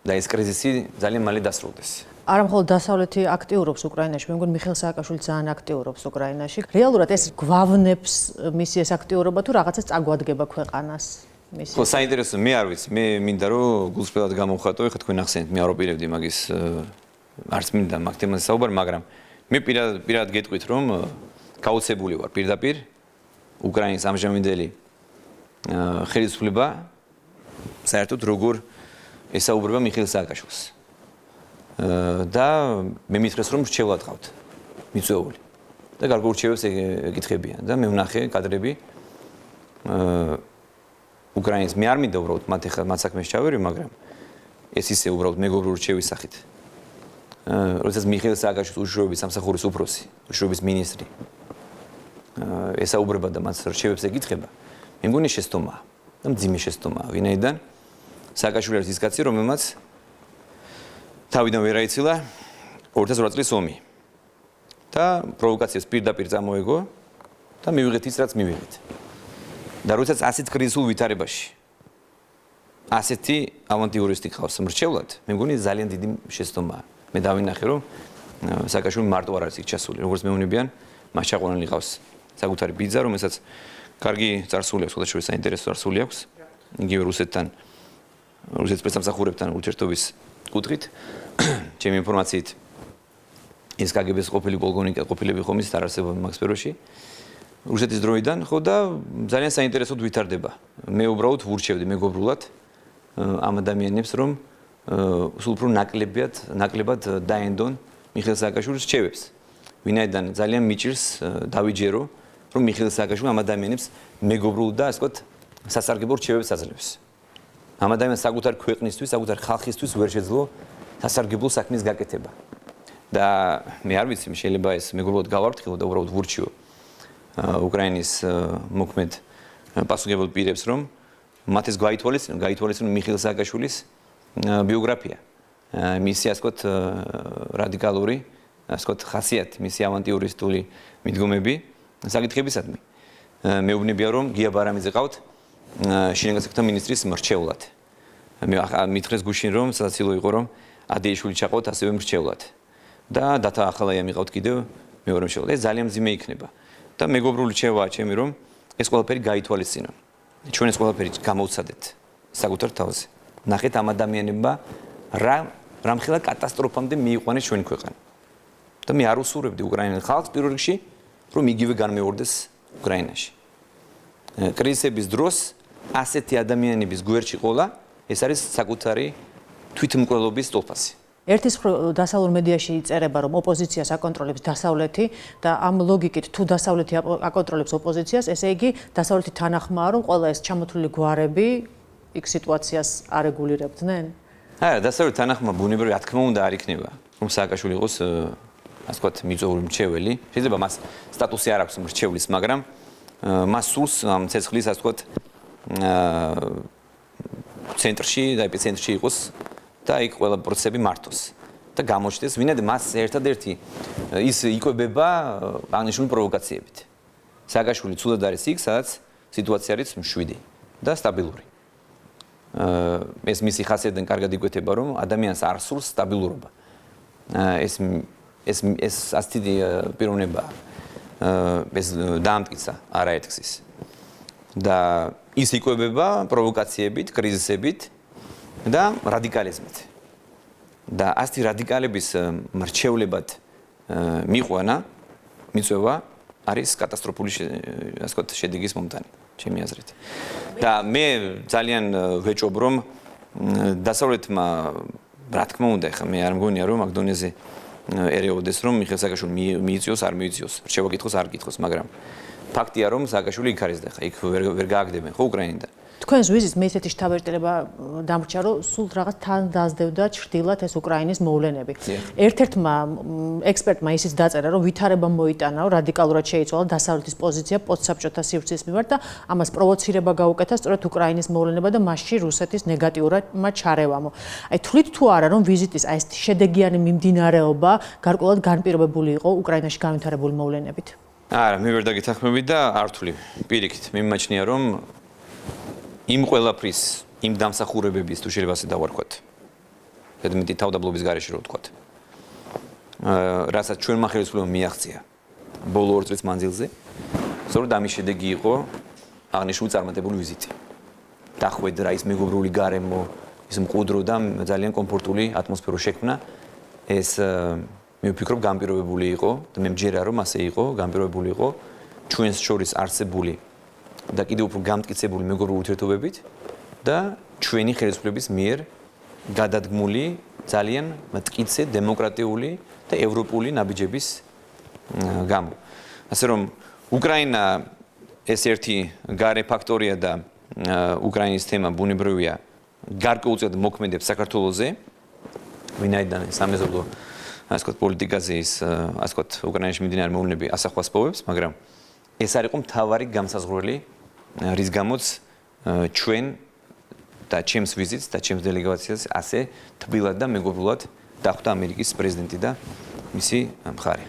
და ეს კრიზისი ძალიან მალე დასრულდეს არა მხოლოდ დასავლეთი აქტიურობს უკრაინაში, მე მგონი მიხეილ სააკაშვილი ძალიან აქტიურობს უკრაინაში. რეალურად ეს გვავნებს მისი ეს აქტიურობა თუ რაღაცას წაგვადგება ქვეყანას? ხო, საინტერესო, მე არ ვიცი, მე მინდა რომ გულწრფელად გამოვხატო, ეხლა თქვენ ახსენეთ, მე არ ვაპირებდი მაგის არც მინდა მაგ თემაზე საუბარი, მაგრამ მე პირადად გეტყვით რომ გაუცებული ვარ პირდაპირ უკრაინის ამჟამინდელი ხელისუფლება საერთოდ როგორ ესაუბრება მიხეილ სააკაშვილს. და მე მითხრეს რომ რჩეულად ყავთ მიწვეული და გარკვეულ რჩევებს ეკითხებიან და მე ვნახე კადრები უკრაინის მე არ მინდა უბრალოდ მათ საქმეში ჩავერი მაგრამ ეს ისე უბრალოდ მეგობრული რჩევის სახით როდესაც მიხეილ სააკაშვილის უშიშროების სამსახურის უფროსი უშიშროების მინისტრი ესაუბრება და მათ რჩევებს ეკითხება მე მგონი შეცდომაა და მძიმე შეცდომაა ვინაიდან სააკაშვილი არის ის კაცი რომელმაც თავიდან ვერ აიცილა 2008 წლის ომი და პროვოკაციას პირდაპირ წამოეგო და მივიღეთ ის რაც მივიღეთ და როდესაც ასეთ კრიზისულ ვითარებაში ასეთი ავანტიურისტი ყავს მრჩევლად მე მგონი ძალიან დიდი შეცდომაა მე დავინახე რომ სააკაშვილი მარტო არ არის იქ ჩასული როგორც მეუბნებიან მას ჩაყვანილი ყავს საკუთარი ბიძა რომელსაც კარგი წარსული აქვს შესაძლოა საინტერესო წარსული აქვს იგივე რუსეთის პრესამსახურებთან ურთიერთობის კუთხით ჩემი ინფორმაციით ის კგბ-ს ყოფილები ხომ ის არ არსებობენ მაგ სფეროში რუსეთის დროიდან ხო და ძალიან საინტერესოდ ვითარდება მე უბრალოდ ვურჩევდი მეგობრულად ამ ადამიანებს რომ სულ უფრო ნაკლებად დაენდონ მიხეილ სააკაშვილის რჩევებს ვინაიდან ძალიან მიჭირს დავიჯერო რომ მიხეილ სააკაშვილი ამ ადამიანებს მეგობრულ და ასე ვთქვათ სასარგებლო რჩევებს აძლევს ამ ადამიანს საკუთარ ქვეყნისთვის, საკუთარ ხალხისთვის ვერ შეძლო სასარგებლო საქმის გაკეთება. და მე არ ვიცი, შეიძლება ეს მეგობრულად გავარფრთხილო და უბრალოდ ვურჩიო უკრაინის მოქმედ პასუხებელ პირებს, რომ მათ ეს გაითვალისწინონ მიხეილ სააკაშვილის ბიოგრაფია. მისი ასე ვთქვათ რადიკალური, ასე ვთქვათ ხასიათი, მისი ავანტიურისტული მიდგომები საკითხებისადმი. მეუბნებია რომ გია ბარამიძე ყავთ შინაგან საქმეთა მინისტრის მრჩევლად. მე მითხრეს გუშინ რომ საცილო იყო რომ ადეიშვილი ჩაყავთ ასევე მრჩევლად. და დათა ახალაია მიყავთ კიდევ მეორე მრჩევლად. ეს ძალიან მძიმე იქნება. და მეგობრული რჩევაა ჩემი რომ ეს ყველაფერი გაითვალისწინონ. ჩვენ ეს ყველაფერი გამოვცადეთ საკუთარ თავზე. ნახეთ ამ ადამიანებმა რამხელა კატასტროფამდე მიიყვანეს ჩვენი ქვეყანა. და მე არ უსურვებდი უკრაინელ ხალხს პირველ რიგში, რომ იგივე განმეორდეს უკრაინაში. კრიზისების დროს ასეთი ადამიანების გვერდში ყოლა ეს არის საკუთარი თვითმკვლელობის სტოლფასი. ერთის დასავლურ მედიაში იწერება, რომ ოპოზიციას აკონტროლებს დასავლეთი და ამ ლოგიკით თუ დასავლეთი აკონტროლებს ოპოზიციას, ესე იგი დასავლეთი თანახმაა, რომ ყველა ეს ჩამოთვლილი გვარები იქ სიტუაციას არეგულირებდნენ? არა, დასავლეთი თანახმა ბუნებრივი რა თქმა უნდა არ იქნება, რომ სააკაშვილი იყოს ასე ვთქვათ, მიწვეული მრჩეველი. შეიძლება მას სტატუსი არ აქვს მრჩევლის, მაგრამ მას სურს ამ ცეცხლის ასე ვთქვათ ცენტრში და ეპიცენტრში იყოს და იქ ყველა პროცესები მართოს და გამოჩნდეს, ვინაიდან მას ერთადერთი ის იკვებება აღნიშნული პროვოკაციებით. სააკაშვილი ცუდად არის იქ, სადაც სიტუაცია არის მშვიდი და სტაბილური. ეს მისი ხასიათიდან კარგად იკვეთება, რომ ადამიანს არ სურს სტაბილურობა. ეს ასეთი პიროვნებაა. ეს დაამტკიცა არაერთგზის. და ის იკვებება პროვოკაციებით, კრიზისებით და რადიკალიზმით. და ასეთი რადიკალების მრჩევლებად მიყვანა, მიწვევა არის კატასტროფული ასე ვთქვათ შედეგის მომტანი, ჩემი აზრით. და მე ძალიან ვეჭობ, რომ დასავლეთმა რა თქმა უნდა, ხა მე არ მგონია, რომ აქ დონეზე ერეოდეს, რომ მიხეილ სააკაშვილი მიიწვიოს, არ მიიწვიოს, რჩევა კითხოს, არ კითხოს, მაგრამ ფაქტია, რომ სააკაშვილი იქ არის და ხა იქ ვერ გააგდებენ ხო უკრაინიდან. თქვენს ვიზიტს მე ესეთი შთაბეჭდილება დამრჩა, რომ სულ რაღაც თან დაძდევდა ჭრდილად ეს უკრაინის მოვლენები. ერთ-ერთმა ექსპერტმა ისიც დაწერა, რომ ვითარება მოიტანა, რადიკალურად შეიცვალა დასავლეთის პოზიცია პოსტსაბჭოთა სივრცის მიმართ და ამას პროვოცირება გაუკეთა სწორედ უკრაინის მოვლენება და მასში რუსეთის ნეგატიურად ჩარევამო. აი თვლით თუ არა, რომ ვიზიტის აი ეს შედეგიანი მიმდინარეობა გარკვეულად განპირობებული იყო უკრაინაში განვითარებული მოვლენებით? არა, მე ვერ დაგეთანხმები და არ ვთვლი. პირიქით, მიმაჩნია, რომ იმ ყველაფრის, იმ დამსახურებების თუ შეიძლება ასე დავარქვათ. ზედმეტი თავდაბლობის გარეშე რო ვთქვათ. რასაც ჩვენმა ხელისუფლებამ მიაღწია ბოლო 2 წლის მანძილზე, სწორედ ამის შედეგი იყო აღნიშნული წარმატებული ვიზიტი. დახვედრა ის მეგობრული გარემო, ის მყუდრო და ძალიან კომფორტული ატმოსფერო შექმნა. ეს მე ვფიქრობ განპირობებული იყო და მე მჯერა რომ ასე იყო, განპირობებული იყო ჩვენს შორის არსებული და კიდევ უფრო გამტკიცებული მეგობრული ურთიერთობებით და ჩვენი ხელისუფლების მიერ გადადგმული ძალიან მტკიცე დემოკრატიული და ევროპული ნაბიჯების გამო. ასე რომ უკრაინა ეს ერთი გარე ფაქტორია და უკრაინის თემა ბუნებრივია გარკვეულწილად მოქმედებს საქართველოზე, ვინაიდან სამეზობლო ასე ვთქვათ პოლიტიკაზე ის ასე ვთქვათ უკრაინაში მიმდინარე მოვლენები ასახვას პოვებს, მაგრამ ეს არ იყო მთავარი გამსაზღვრელი, რის გამოც ჩვენ და ჩემს ვიზიტს და ჩემს დელეგაციას ასე თბილად და მეგობრულად დახვდა ამერიკის პრეზიდენტი და მისი მხარე.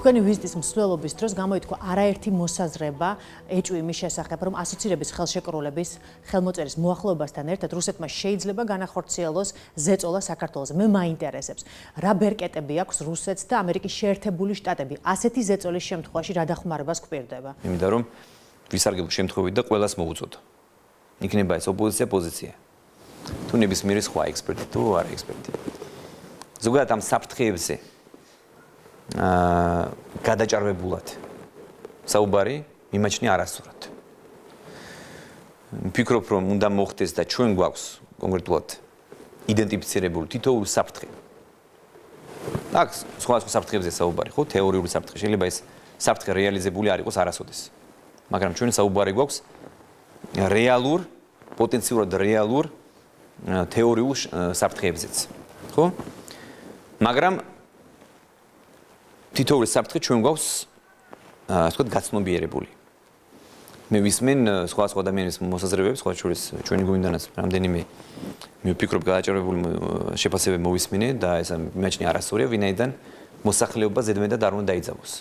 თქვენი ვიზიტის მსვლელობის დროს გამოითქვა არაერთი მოსაზრება ეჭვი იმის შესახებ, რომ ასოცირების ხელშეკრულების ხელმოწერის მოახლოებასთან ერთად რუსეთმა შეიძლება განახორციელოს ზეწოლა საქართველოს. მე მაინტერესებს, რა ბერკეტები აქვს რუსეთს და ამერიკის შეერთებული შტატები ასეთი ზეწოლის შემთხვევაში რა დახმარებას გვპირდება? იმიტომ რომ ვისარგებლო შემთხვევით და ყველას მოუწოდო. იქნება ეს ოპოზიცია, პოზიცია. თუ ნებისმიერი სხვა ექსპერტი თუ არა ექსპერტი. ზოგადად ამ საფრთხეებზე გადაჭარბებულად საუბარი მიმაჩნია არასწორად. ვფიქრობ, რომ უნდა მოხდეს და ჩვენ გვაქვს კონკრეტულად იდენტიფიცირებული თითოეული საფრთხე. აქ სხვა საფრთხეებზე საუბარი, ხო, თეორიული საფრთხე. შეიძლება ეს საფრთხე რეალიზებული არ იყოს არასოდეს. მაგრამ ჩვენ საუბარი გვაქვს რეალურ, პოტენციურად რეალურ თეორიულ საფრთხეებზეც. ხო? მაგრამ თითოეული საფრთხე ჩვენ გვაქვს ასე ვთქვათ გაცნობიერებული. მე ვისმენ სხვა ადამიანის მოსაზრებებს, სხვა შორის ჩვენი გვინდანაც რამდენიმე მე ვფიქრობ გადაჭარბებული შეფასებები მოვისმინე და ეს მიმაჩნია არასწორია, ვინაიდან მოსახლეობა ზედმეტად არ უნდა დაიძაბოს.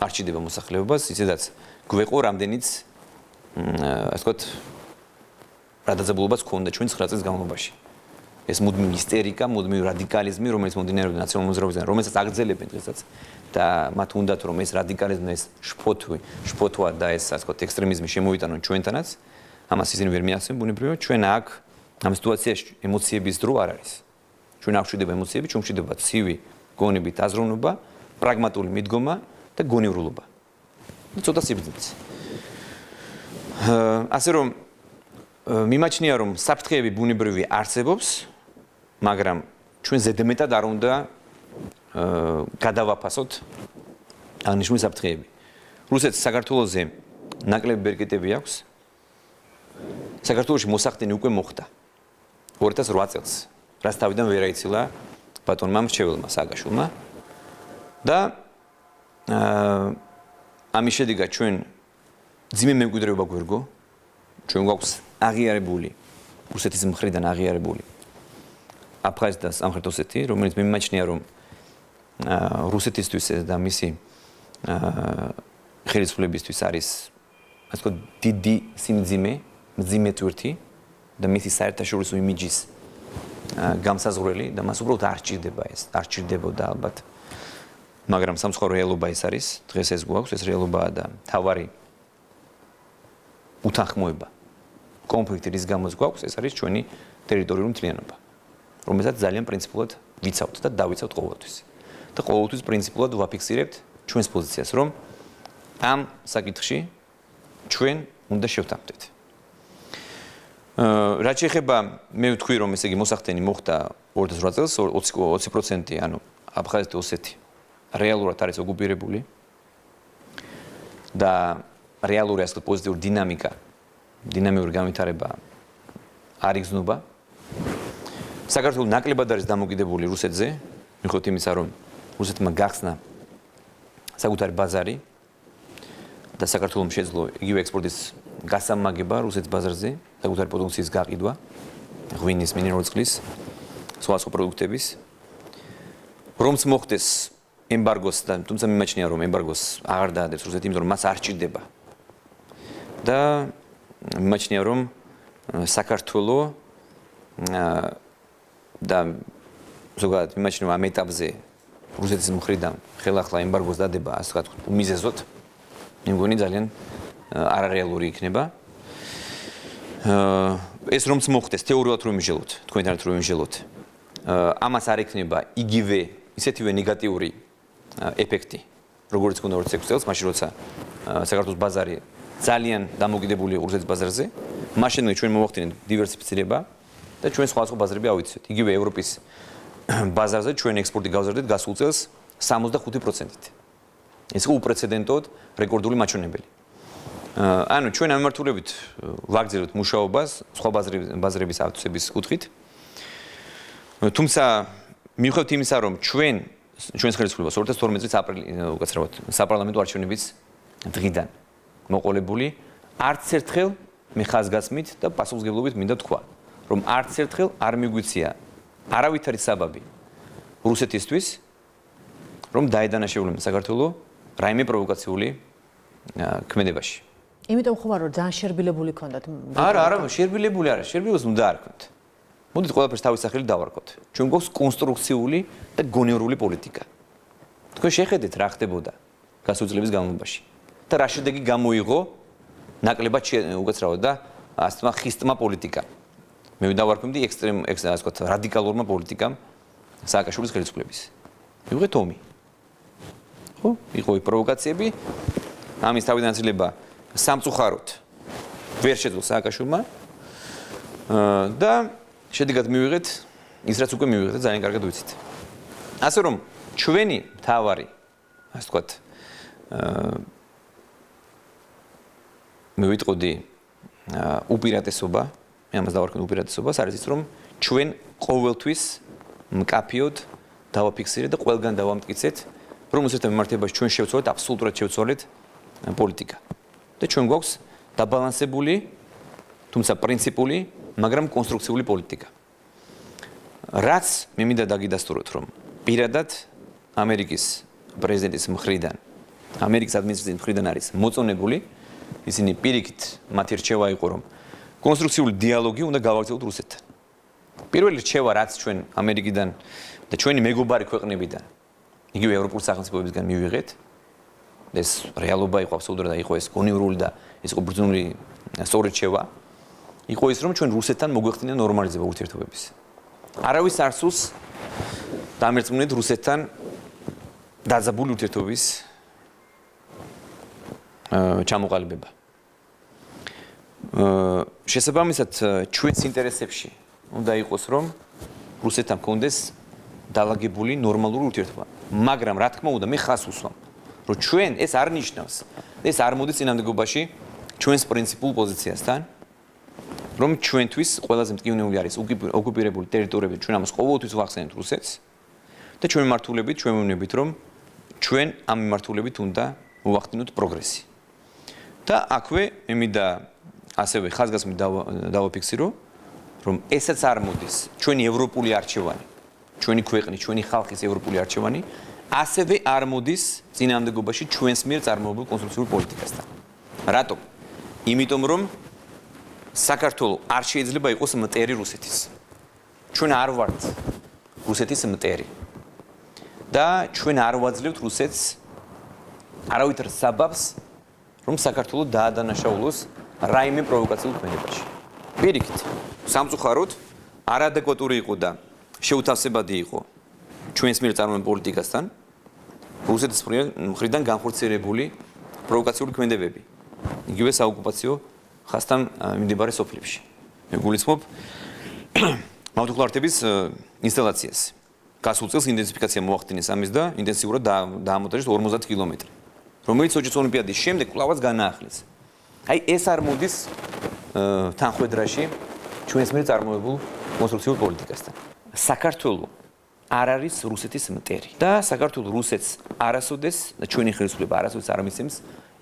არ ჭირდება მოსახლეობას, ისედაც გვეყო რამდენიც ასე ვთქვათ რადაძაბულობას ქონდა ჩვენ 9 წლის განმავლობაში. ეს მუდმივი ისტერიკა, მუდმივი რადიკალიზმი, რომელიც მომდინარეობდა ნაციონალურ მოძრაობისგან, რომელსაც აგრძელებენ დღესაც და მათ უნდათ რომ ეს რადიკალიზმი, ეს შფოთვა და ეს ასე ვთქვათ ექსტრემიზმი შემოვიტანონ ჩვენთანაც, ამას ისინი ვერ მიახსენ ბუნებრივად, ჩვენ აქ ამ სიტუაციაში ემოციების დრო არ არის. ჩვენ არ ვშვიდება ემოციები, ჩვენ ვშვიდება ცივი გონებით აზროვნობა, პრაგმატული მიდგომა და გონივრულობა. და ცოტა სიბრძნეც. ასე რომ მიმაჩნია რომ საფრთხეები ბუნებრივი არსებობს, მაგრამ ჩვენ ზედმეტად არ უნდა გადავაფასოთ აღნიშნული საფრთხეები. რუსეთს საქართველოზე ნაკლები ბერკეტები აქვს. საქართველოში მოსახდენი უკვე მოხდა 2008 წელს, რაც თავიდან ვერ აიცილა ბატონმა მრჩეველმა სააკაშვილმა და ამის შედეგად ჩვენ ძიმე მემკვიდრეობა გვერგო, ჩვენ გვაქვს აღიარებული რუსეთის მხრიდან აღიარებული აფხაზეთი და სამხრეთ ოსეთი, რომელიც მიმაჩნია რომ რუსეთისთვის და მისი ხელისუფლებისთვის არის ასე ვთქვათ დიდი სიმძიმე, მძიმე ტვირთი და მისი საერთაშორისო იმიჯის გამსაზღვრელი და მას უბრალოდ არ ჭირდება ეს, არ ჭირდებოდა ალბათ. მაგრამ სამწუხარო რეალობა ეს არის, დღეს ეს გვაქვს, ეს რეალობაა და თავარი უთანხმოება კონფლიქტი რის გამოც გვაქვს, ეს არის ჩვენი ტერიტორიული მთლიანობა, რომელსაც ძალიან პრინციპულად ვიცავთ და დავიცავთ ყოველთვის. და ყოველთვის პრინციპულად ვაფიქსირებთ ჩვენს პოზიციას, რომ ამ საკითხში ჩვენ უნდა შევთანხმდეთ. რაც შეეხება მე ვთქვი რომ ესე იგი მოსახდენი მოხდა 2008 წელს 20%, ანუ აფხაზეთი ოსეთი რეალურად არის ოკუპირებული და რეალური ასე პოზიტიური დინამიური განვითარება არ იგრძნობა. საქართველოს ნაკლებად არის დამოკიდებული რუსეთზე, მიუხედავად იმისა, რომ რუსეთმა გახსნა საკუთარი ბაზარი და საქართველოს შეძლო იგივე ექსპორტის გასამაგება რუსეთის ბაზარზე, საკუთარი პროდუქციის გაყიდვა, ღვინის, მინერალური წყლის, სხვა პროდუქტების. რომც მოხდეს ემბარგოს და თუმცა მიმაჩნია რომ ემბარგოს აღარ დაადებს რუსეთი, იმიტომ რომ მას არ ჭირდება. და მიმაჩნია რომ საქართველოს და ზოგადად მიმაჩნია ამ ეტაპზე რუსეთის მხრიდან ხელახლა ემბარგოს დადება ასე ვთქვათ უმიზეზოდ, მე მგონი ძალიან არარეალური იქნება. ეს რომც მოხდეს თეორიულად რომ იმჟელოთ, თქვენთანაც რომ იმჟელოთ, ამას არ ექნება იგივე ისეთივე ნეგატიური ეფექტი, როგორც ქონდა 2006 წელს, მაშინ როცა საქართველოს ბაზარი ძალიან დამოკიდებული რუსეთის ბაზარზე, მაშინ ჩვენ მოვახდინეთ დივერსიფიცირება და ჩვენ სხვა ბაზრები ავიცეთ. იგივე ევროპის ბაზარზე ჩვენ ექსპორტი გავზარდეთ გასულ წელს 65%-ით. ეს უპრეცედენტოდ რეკორდული მაჩვენებელი. ანუ ჩვენ ამ მიმართულებით ვაგრძელებთ მუშაობას სხვა ბაზრების ავტოცების კუთხით. თუმცა მიუხედავად იმისა, რომ ჩვენს ხელისუფლებას 2012 წლის აპრილის უკაცრავად საპარლამენტო არჩევნების დღიდან მოყოლებული არც ერთხელ მე ხაზგასმით და პასუხისმგებლობით მინდა თქვა, რომ არც ერთხელ არ მიგვიცია არავითარი საბაბი რუსეთისთვის, რომ დაედანაშეულებინა საქართველოს რაიმე პროვოკაციული ქმედებაში. იმიტომ ხომ არ ძალიან შერბილებული ქონდათ. არა, შერბილებული არა, შერბილებას უნდა არ ქონდეთ. მოდით ყველაფერს თავის სახელი დავარქოთ. ჩვენ გვაქვს კონსტრუქციული და გონივრული პოლიტიკა. თქვენ შეხედეთ რა ხდებოდა გასული წლების განმავლობაში და რა შედეგი გამოიღო ნაკლებად უკაცრავად და ასე თქმა ხისტმა პოლიტიკა. მე დავარქმევდი ასე ვთქვათ რადიკალურმა პოლიტიკამ სააკაშვილის ხელისუფლების. მივიღეთ ომი. ხო? იყო პროვოკაციები, ამის თავიდანაცილება სამწუხაროდ ვერ შეძლო სააკაშვილმა და შედეგად მივიღეთ ის რაც უკვე მივიღეთ და ძალიან კარგად ვიცით. ასე რომ ჩვენი თავარი ასე ვთქვათ მე ვიტყოდი უპირატესობა, მე ამას დავარქმევ უპირატესობას, არის ის რომ ჩვენ ყოველთვის მკაფიოდ დავაფიქსირეთ და ყველგან დავამტკიცეთ, რომ რუსეთთან მიმართებაში ჩვენ შევცვალეთ აბსოლუტურად შევცვალეთ პოლიტიკა. და ჩვენ გვაქვს დაბალანსებული, თუმცა პრინციპული, მაგრამ კონსტრუქციული პოლიტიკა. რაც მე მინდა დაგიდასტუროთ, რომ პირადად ამერიკის პრეზიდენტის მხრიდან ამერიკის ადმინისტრაციის მხრიდან არის მოწონებული, ისინი პირიქით მათი რჩევა იყო, რომ კონსტრუქციული დიალოგი უნდა გავაგრძელოთ რუსეთთან. პირველი რჩევა, რაც ჩვენ ამერიკიდან და ჩვენი მეგობარი ქვეყნებიდან, იგივე ევროპული სახელმწიფოებისგან მივიღეთ, ეს რეალობა იყო აბსოლუტურად და იყო ეს გონივრული და ეს იყო ბრძნული სწორი რჩევა, იყო ის, რომ ჩვენ რუსეთთან მოგვეხდინა ნორმალიზება ურთიერთობების. არავის არ სურს დამერწმუნეთ რუსეთთან დაძაბული ურთიერთობის ჩამოყალიბება. შესაბამისად, ჩვენს ინტერესებში უნდა იყოს, რომ რუსეთთან მქონდეს დალაგებული ნორმალური ურთიერთობა. მაგრამ რა თქმა უნდა, მე ხას უსვამ, რომ ჩვენ ეს არ ნიშნავს, ეს არ მოდის წინამდებობაში ჩვენს პრინციპულ პოზიციასთან, რომ ჩვენთვის ყველაზე მტკივნეული არის ოკუპირებული ტერიტორიები, ჩვენ ამას ყოველთვის ვახსენებთ რუსეთს და ჩვენ მართულებით, ჩვენ ვეუბნებით, რომ ჩვენ ამ მიმართულებით უნდა მოვახდინოთ პროგრესი. და აქვე მე მინდა ასევე ხაზგასმით დავაფიქსირო, რომ ესაც არ მოდის ჩვენი ევროპული არჩევანი, ჩვენი ქვეყნის, ჩვენი ხალხის ევროპული არჩევანი, ასევე არ მოდის წინააღმდეგობაში ჩვენს მიერ წარმოებულ კონსტრუქციულ პოლიტიკასთან. რატომ? იმიტომ რომ საქართველო არ შეიძლება იყოს მტერი რუსეთის. ჩვენ არ ვართ რუსეთის მტერი. და ჩვენ არ ვაძლევთ რუსეთს არავითარ საბაბს, რომ საქართველო დაადანაშაულოს რაიმე პროვოკაციულ ქმედებაში. პირიქით, სამწუხაროდ არადეკვატური იყო და შეუთავსებადი იყო ჩვენს მიერ წარმოებულ პოლიტიკასთან რუსეთის მხრიდან განხორციელებული პროვოკაციული ქმედებები. იგივე საოკუპაციო ხასთან მიმდებარე სოფლებში. მე გულისხმობ მავთუხლართების ინსტალაციას. გასულ წელს ინტენსიფიკაცია მოახდინეს ამის და ინტენსიურად დაამონტაჟეს 50 კილომეტრი, რომელიც სოჭის ოლიმპიადის შემდეგ კვლავაც განაახლეს. აი ეს არ მოდის თანხმედრაში ჩვენს მიერ წარმოებულ კონსტრუქციულ პოლიტიკასთან. საქართველო არ არის რუსეთის მტერი და საქართველო რუსეთს არასოდეს და ჩვენი ხელისუფლება არასოდეს არ მისცემს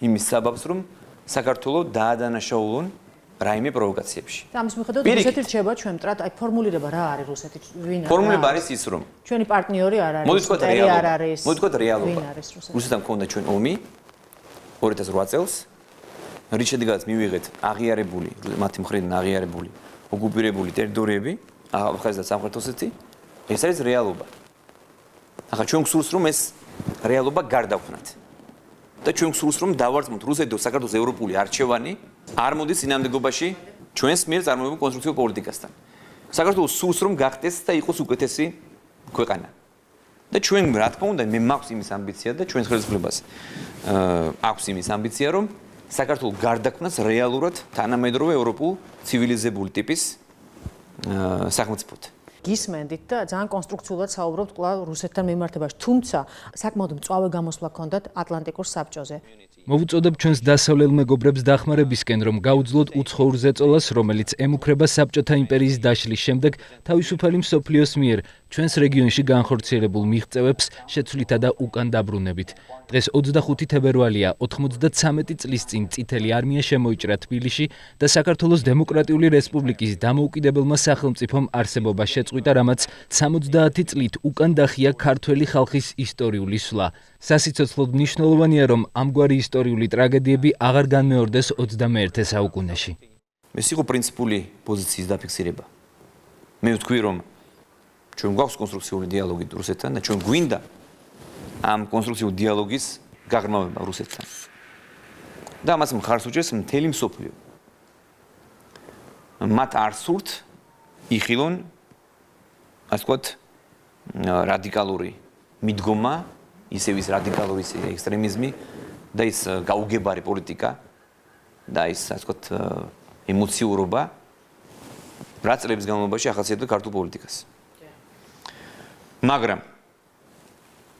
იმის საბაბს, რომ საქართველო დაადანაშაულონ რაიმე პროვოკაციებში. ამის მიხედვით რუსეთი რჩება ჩვენ მტრად, აი ფორმულირება რა არის რუსეთი, ვინ არის? ფორმულირება არის ის, რომ ჩვენი პარტნიორი არ არის, მოდი ვთქვათ რეალობა. მოდი ვთქვათ რეალობა. ვინ არის რუსეთი? რუსეთთან მქონდა ჩვენ ომი 2008 წელს, რის შედეგადაც მივიღეთ აღიარებული, მათი მხრიდან აღიარებული ოკუპირებული ტერიტორიები, აფხაზეთი და სამხრეთ ოსეთი. ეს არის რეალობა. ახლა ჩვენ გსურს რომ ეს რეალობა გარდაქმნათ. და ჩვენ გსურს რომ დავარწმუნოთ რუსეთი და საქართველოს ევროპული არჩევანი არ მოდის წინააღმდეგობაში ჩვენს მიერ წარმოებულ კონსტრუქციულ პოლიტიკასთან. საქართველოს სურს რომ გახდეს და იყოს უკეთესი ქვეყანა. და ჩვენ რა თქმა უნდა მე მაქვს იმის ამბიცია და ჩვენს ხელისუფლებას აქვს იმის ამბიცია რომ საქართველოს გარდაქმნას რეალურად თანამედროვე ევროპულ ცივილიზებული ტიპის სახელმწიფოდ. გისმენდით და ძალიან კონსტრუქციულად საუბრობთ კვლავ რუსეთთან მიმართებაში. თუმცა საკმაოდ მწვავე გამოსვლა ჰქონდათ ატლანტიკურ საბჭოზე. მოვუწოდებ ჩვენს დასავლელ მეგობრებს დახმარებისკენ, რომ გაუძლოთ უცხოურ ზეწოლას, რომელიც ემუქრება საბჭოთა იმპერიის დაშლის შემდეგ თავისუფალი მსოფლიოს მიერ ჩვენს რეგიონში განხორციელებულ მიღწევებს შეცვლითა და უკან დაბრუნებით. დღეს 25 თებერვალია, 93 წლის წინ წითელი არმია შემოიჭრა თბილისში და საქართველოს დემოკრატიული რესპუბლიკის დამოუკიდებელმა სახელმწიფომ არსებობა შეწყვიტა, რამაც 70 წლით უკან დახია ქართველი ხალხის ისტორიული სვლა. სასიცოცხლოდ მნიშვნელოვანია, რომ ამგვარი ისტორიული ტრაგედიები აღარ განმეორდეს 21 საუკუნეში. ეს იყო პრინციპული პოზიციის დაფიქსირება. მე ვთქვი, რომ ჩვენ გვაქვს კონსტრუქციული დიალოგი რუსეთთან და ჩვენ გვინდა ამ კონსტრუქციული დიალოგის გაღრმავება რუსეთთან. და ამას მხარს უჭერს მთელი მსოფლიო. მათ არ სურთ იხილონ ასე ვთქვათ რადიკალური მიდგომა, ისევ ის რადიკალური ექსტრემიზმი და ის გაუგებარი პოლიტიკა და ის ასე ვთქვათ ემოციურობა რაც წლების განმავლობაში ახასიათებდა ქართულ პოლიტიკას. მაგრამ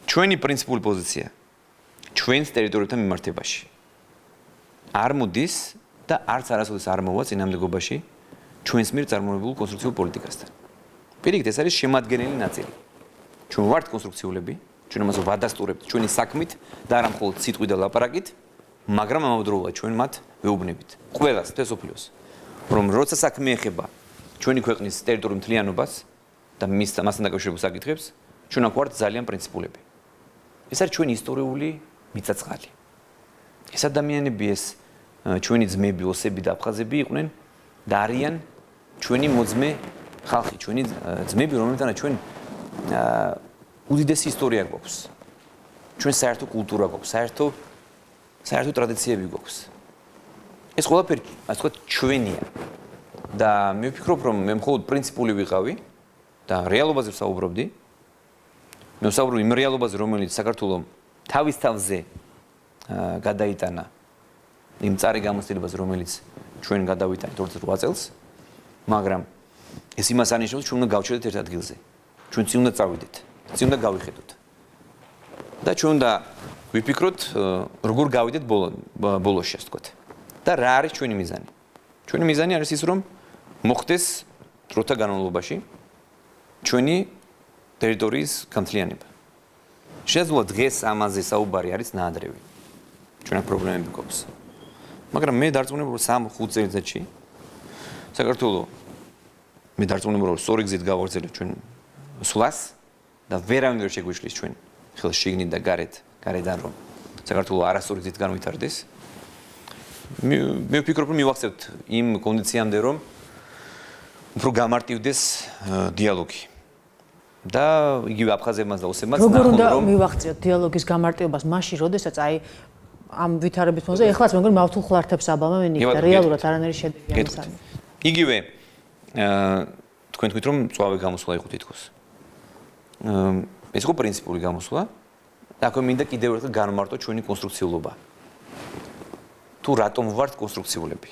ჩვენი პრინციპული პოზიცია ჩვენს ტერიტორიებთან მიმართებაში არ მოდის და არც არასოდეს არ მოვა წინააღმდეგობაში ჩვენს მიერ წარმოებულ კონსტრუქციულ პოლიტიკასთან. პირიქით, ეს არის შემადგენელი ნაწილი. ჩვენ ვართ კონსტრუქციულები, ჩვენ ამას ვადასტურებთ ჩვენი საქმით და არა მხოლოდ სიტყვით და ლაპარაკით, მაგრამ ამავდროულად ჩვენ მათ ვეუბნებით. ყველას თესოფლიოს, რომ როცა საქმე ეხება ჩვენი ქვეყნის ტერიტორიულ მთლიანობას და მასთან დაკავშირებულ საკითხებს, ჩვენ აქ ვართ ძალიან პრინციპულები. ეს არის ჩვენი ისტორიული მიწა-წყალი. ეს ადამიანები ეს ჩვენი ძმები, ოსები და აფხაზები იყვნენ და არიან ჩვენი მოძმე ხალხი, ჩვენი ძმები, რომელთანაც ჩვენ უდიდესი ისტორია გვაქვს. ჩვენ საერთო კულტურა გვაქვს, საერთო ტრადიციები გვაქვს. ეს ყველაფერი, ასე ვთქვათ, ჩვენია. და მე ვფიქრობ, რომ მე მხოლოდ პრინციპული ვიყავი და რეალობაზე ვსაუბრობდი. მე ვსაუბრობ იმ რეალობაზე, რომელიც საქართველოს თავის თავზე გადაიტანა იმ წარი გამოცდილებას, რომელიც ჩვენ გადავიტანეთ 28 წელს, მაგრამ ეს იმას ანიშნავს, ჩვენ უნდა გავჩერდეთ ერთ ადგილზე. ჩვენ წინ უნდა წავიდეთ, წინ უნდა გავიხედოთ. და ჩვენ უნდა ვიფიქროთ, როგორ გავიდეთ ბოლოში, ასე ვთქვათ. და რა არის ჩვენი მიზანი? ჩვენი მიზანი არის ის, რომ მოხდეს დროთა განმავლობაში ჩვენი ტერიტორიის გამთლიანება. შესაძლოა დღეს ამაზე საუბარი არის ნაადრევი. ჩვენ აქ პრობლემები გვაქვს. მაგრამ მე დარწმუნებული ვარ 3-5 წელიწადში საქართველოს მე დარწმუნებული ვარ სწორი გზით გავაგრძელებ ჩვენ სვლას და ვერავინ ვერ შეგვიშლის ჩვენ ხელს შიგნით და გარედან რომ საქართველოს არასწორი გზით განვითარდეს. მე ვფიქრობ რომ მივახცევთ იმ კონდიციამდე რომ უფრო გამარტივდეს დიალოგი. და იგივე აფხაზებმაც და ოსებმაც როგორ უნდა მივახციოთ დიალოგის გამარტივებას მაშინ, როდესაც აი ამ ვითარების ფონზე ეხლაც მეგონი მავთულ ხლართებს აბამა მე ნიკდა რეალურად არანაირი შედეგი ამასანი. იგივე თქვენ თქვით რომ წვავე გამოსვლა იყო თითქოს. ეს იყო პრინციპული გამოსვლა და აქ მინდა კიდევ ერთხელ განმარტო ჩვენი კონსტრუქციულობა. თუ რატომ ვართ კონსტრუქციულები?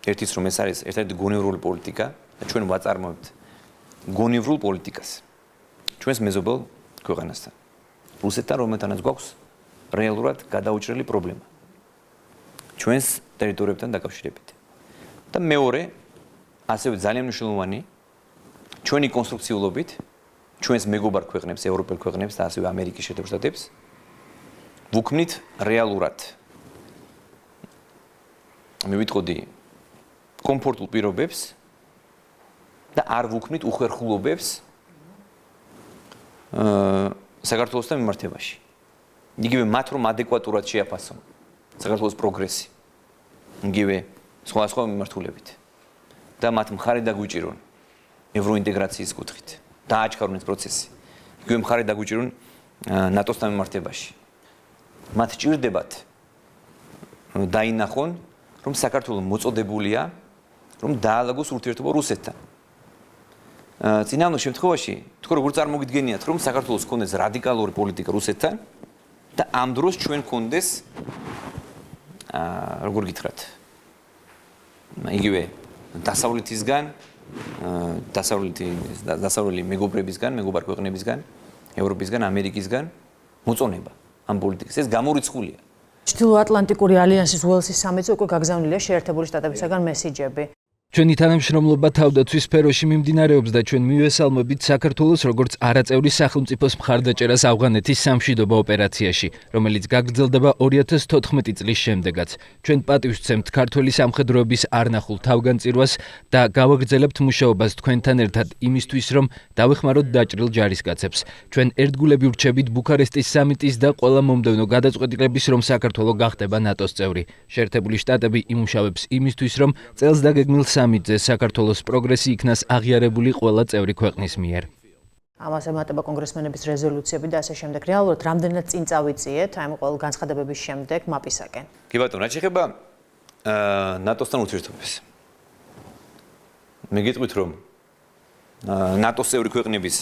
ერთის რომ ეს არის ერთ-ერთი გონივრული პოლიტიკა და ჩვენ ვაწარმოებთ გონივრულ პოლიტიკას. ჩვენს მეზობელ ქვეყანასთან. რუსეთთან რომელთანაც გვაქვს რეალურად გადაუჭრელი პრობლემა. ჩვენს ტერიტორიებთან დაკავშირებით. და მეორე, ასევე ძალიან მნიშვნელოვანი, ჩვენი კონსტრუქციულობით, ჩვენს მეგობარ ქვეყნებს, ევროპელ ქვეყნებს და ასევე ამერიკის შეერთებულ შტატებს ვუქმნით რეალურად. მე ვიტყოდი კომფორტულ პირობებს და არ ვუქმნით უხერხულობებს საქართველოსთან მიმართებაში. იგივე მათ რომ ადეკვატურად შეაფასონ საქართველოს პროგრესი. იგივე სხვა მიმართულებით. და მათ მხარი დაგვიჭირონ ევროინტეგრაციის კუთხით. დააჩქარონ ეს პროცესი. იგივე მხარი დაგვიჭირონ ნატოსთან მიმართებაში. მათ ჭირდებათ დაინახონ, რომ საქართველოს მოწოდებულია, რომ დაალაგოს ურთიერთობა რუსეთთან. წინამორ შემთხვევაში, თქო როგორ წარმოგიდგენიათ, რომ საქართველოს კონდეს რადიკალური პოლიტიკა რუსეთთან და ამ დროს ჩვენ კონდეს როგორ გითხრათ? იგივე დასავლეთისგან, დასავლელი მეგობრებისგან, მეგობარ ქვეყნებისგან, ევროპისგან, ამერიკისგან მოწონება ამ პოლიტიკის. ეს გამორიცხულია. ჩრდილოატლანტიკური ალიანსის უელსის სამეცნიერო უკვე გაგზავნილია შეერთებული შტატებისგან მესიჯები. ჩვენი თანამშრომლობა თავდაცვის სფეროში მიმდინარეობს და ჩვენ მივესალმებით საქართველოს როგორც არაწევრი სახელმწიფოს მხარდაჭერას ავღანეთის სამშვიდობო ოპერაციაში, რომელიც გაგრძელდება 2014 წლის შემდეგაც. ჩვენ პატივს ვცემთ ქართველი სამხედროების არნახულ თავგანწირვას და გავაგრძელებთ მუშაობას თქვენთან ერთად იმისთვის, რომ დავეხმაროთ დაჭრილ ჯარისკაცებს. ჩვენ ერთგულები ვრჩებით ბუქარესტის სამიტის და ყველა მომდევნო გადაწყვეტილების, რომ საქართველო გახდება ნატოს წევრი. შეერთებული შტატები იმუშავებს იმისთვის, რომ წელს დაგეგმილ სამიტზე საქართველოს პროგრესი იქნას აღიარებული ყველა წევრი ქვეყნის მიერ. ამას ემატება კონგრესმენების რეზოლუციები და ასე შემდეგ. რეალურად რამდენად წინ წავიწიეთ აი ყოველ განცხადებების შემდეგ მაპისაკენ? კი ბატონო, რაც შეეხება ნატოსთან ურთიერთობებს. მე გიტყვით, რომ ნატოს წევრი ქვეყნების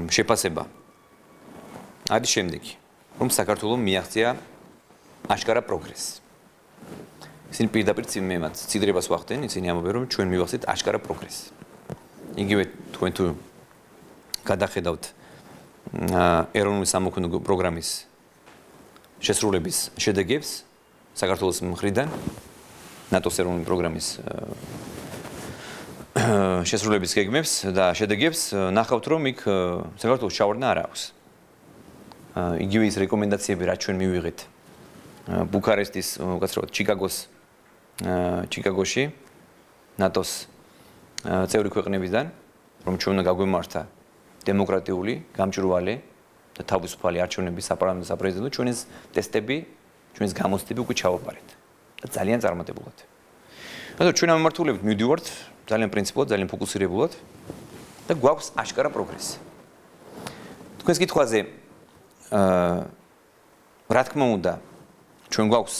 შეფასება არის შემდეგი, რომ საქართველოს მიაღწია აშკარა პროგრესი. ისინი პირდაპირ მემაც ციდრებას ვახდენ, ისინი ამბობენ, რომ ჩვენ მივახცეთ აშკარა პროგრესი. იგივე თქვენ თუ გადახედავთ ეროვნული სამოქმედო პროგრამის შესრულების შედეგებს საქართველოს მხრიდან, ნატოს ეროვნული პროგრამის შესრულების გეგმებს და შედეგებს ნახავთ, რომ იქ საქართველოს ჩავარდნა არ აქვს. იგივე ის რეკომენდაციები, რაც ჩვენ მივიღეთ ბუქარესტის, უკაცრავად ჩიკაგოში ნატოს წევრი ქვეყნებიდან, რომ ჩვენ უნდა გაგვემართა დემოკრატიული, გამჭვირვალე და თავისუფალი არჩევნების საპარლამენტო საპრეზიდენტო, ჩვენ ეს ტესტები ჩვენს გამოცდები უკვე ჩავაბარეთ და ძალიან წარმატებულად. ანუ ჩვენ ამ მიმართულებით მივდივართ ძალიან პრინციპულად, ძალიან ფოკუსირებულად და გვაქვს აშკარა პროგრესი. თქვენს კითხვაზე რა თქმა უნდა, ჩვენ გვაქვს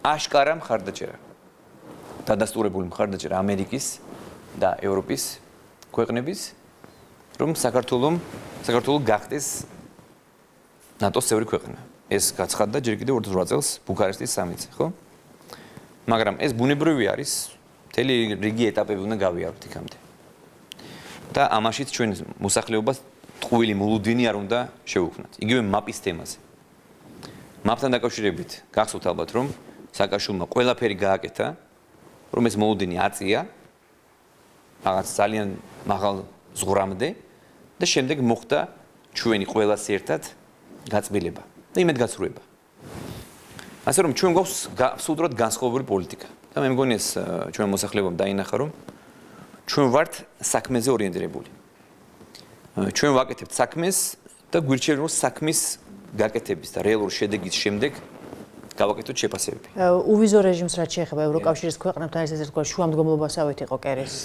აშკარა მხარდაჭერა. დადასტურებული მხარდაჭერა ამერიკის და ევროპის ქვეყნების, რომ საქართველო გახდეს ნატოს წევრი ქვეყანა. ეს გაცხადდა ჯერ კიდევ 28 წელს ბუქარესტის სამიტზე, ხო? მაგრამ ეს ბუნებრივი არის, მთელი რიგი ეტაპები უნდა გავიაროთ იქამდე. და ამაშიც ჩვენ მოსახლეობას ტყუილი მოლოდინი არ უნდა შევუქმნათ. იგივე მაპის თემაზე. მაპთან დაკავშირებით გახსოვთ ალბათ, რომ სააკაშვილმა ყველაფერი გააკეთა, რომ ეს მოლოდინი აწია რაღაც ძალიან მაღალ ზღვრამდე და შემდეგ მოხდა ჩვენი ყველას ერთად გაწმილება და იმედგაცრუება. ასე რომ ჩვენ გვაქვს აბსოლუტურად განსხვავებული პოლიტიკა. და მე მგონი ეს ჩვენ მოსახლეობამ დაინახა, რომ ჩვენ ვართ საქმეზე ორიენტირებული. ჩვენ ვაკეთებთ საქმეს და გვირჩევენ, რომ საქმის გაკეთების და რეალური შედეგის შემდეგ გავაკეთოთ შეფასებები. უვიზო რეჟიმს რაც შეეხება ევროკავშირის ქვეყნებთან ერთ-ერთი შუამდგომლობასავით იყო კერის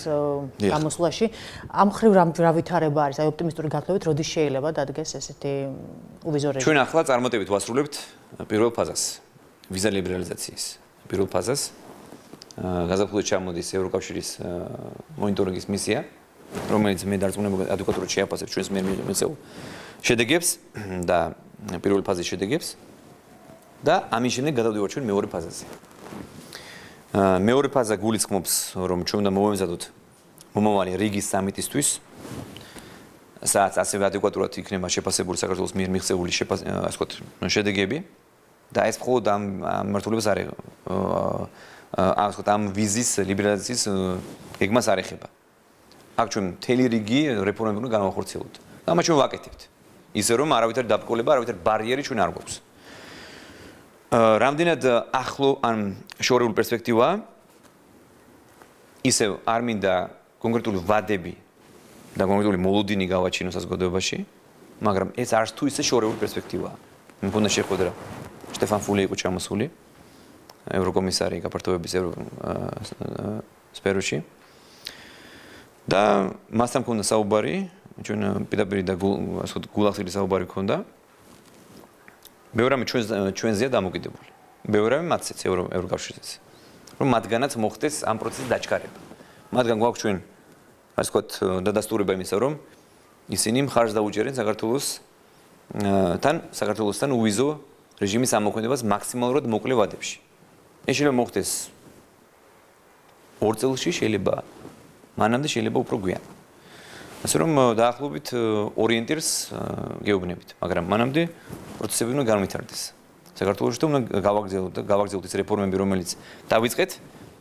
გამოსვლაში. ამ ხრივ რა ვითარება არის? აი ოპტიმისტური გათვლებით, როდის შეიძლება დადგეს ესეთი უვიზო რეჟიმი? ჩვენ ახლა წარმატებით ვასრულებთ პირველ ფაზას, ვიზა ლიბერალიზაციის პირველ ფაზას. გაზაფხულში ჩამოდის ევროკავშირის მონიტორინგის მისია, რომელიც მე დარწმუნებულად ადეკვატურად შეაფასებს ჩვენს მიერ მიღებულ შედეგებს და პირველ ფაზის შედეგებს. და ამის შემდეგ გადავდივართ ჩვენ მეორე ფაზაზე. მეორე ფაზა გულისხმობს, რომ ჩვენ უნდა მოვემზადოთ მომავალი რიგის სამიტისთვის, სადაც ასევე ადეკვატურად იქნება შეფასებული საქართველოს მიერ მიღწეული ასე ვთქვათ შედეგები და ეს მხოლოდ ამ მიმართულებას არ ასე ვთქვათ ამ ვიზის ლიბერალიზაციის გეგმას არ ეხება. აქ ჩვენ მთელი რიგი რეფორმები უნდა განვახორციელოთ. და ამას ჩვენ ვაკეთებთ. ისე რომ არავითარი დაბრკოლება, არავითარი ბარიერი ჩვენ არ გვაქვს. რამდენად ახლო ან შორეული პერსპექტივაა, ისევ არ მინდა კონკრეტული ვადები და კონკრეტული მოლოდინი გავაჩინოს საზოგადოებაში, მაგრამ ეს არც თუ ისე შორეული პერსპექტივაა. მე მგონია შეხვედრა შტეფან ფული იყო ჩამოსული, ევროკომისარი გაფართოების სფეროში და მასთან მქონდა საუბარი, ჩვენ პირდაპირ და ასე ვთქვათ გულახსილი საუბარი მქონდა. ბევრამე ჩვენზეა დამოკიდებული. ბევრამე მათცეც ევროკავშირზეც. რომ მათგანაც მოხდეს ამ პროცესის დაჩქარება. მათგან გვაქვს ჩვენ ასე ვთქვათ დადასტურება იმისა, რომ ისინი მხარს დაუჭერენ საქართველოსთან უვიზო რეჟიმის ამოქმედებას მაქსიმალურად მოკლე ვადებში. ეს შეიძლება მოხდეს 2 წელში, შეიძლება მანამდე, შეიძლება უფრო გვიან. ასე რომ დაახლოებით ორიენტირს გეუბნებით, მაგრამ მანამდე პროცესები უნდა განვითარდეს. საქართველოში და უნდა გავაგრძელოთ ის რეფორმები, რომელიც დავიწყეთ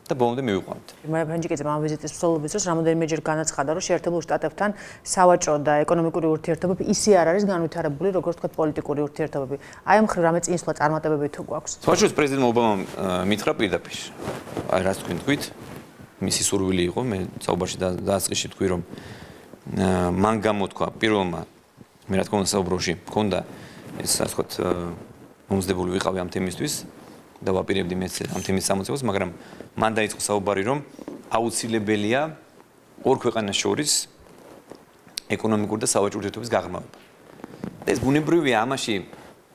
და ბოლომდე მივიყვანოთ. მარიაფანჯიკიძემ ამ ვიზიტის მსვლელობის დროს რამდენიმეჯერ განაცხადა, რომ შეერთებულ შტატებთან სავაჭრო და ეკონომიკური ურთიერთობები ისე არ არის განვითარებული, როგორც თქვა პოლიტიკური ურთიერთობები. აი ამ ხრივ რამე წინსვლა წარმატებები თუ გვაქვს. სავაჭროს პრეზიდენტ ობამამ მითხრა პირდაპირ. აი რაც თქვენ თქვით, მისი სურვილი იყო, მე საუბარში დაასყიში თქვი, რომ მან გამოთქვა პირველმა მე რა თქმა უნდა საუბროში მქონდა ეს ასე ვთქვათ მომზდებული ვიყავი ამ თემისთვის და ვაპირებდი მეც ამ თემის სამოცებას, მაგრამ მან დაიწყო საუბარი, რომ აუცილებელია ორ ქვეყანას შორის ეკონომიკური და სავაჭრო ურთიერთობების გაღრმავება. ეს ბუნებრივია, ამაში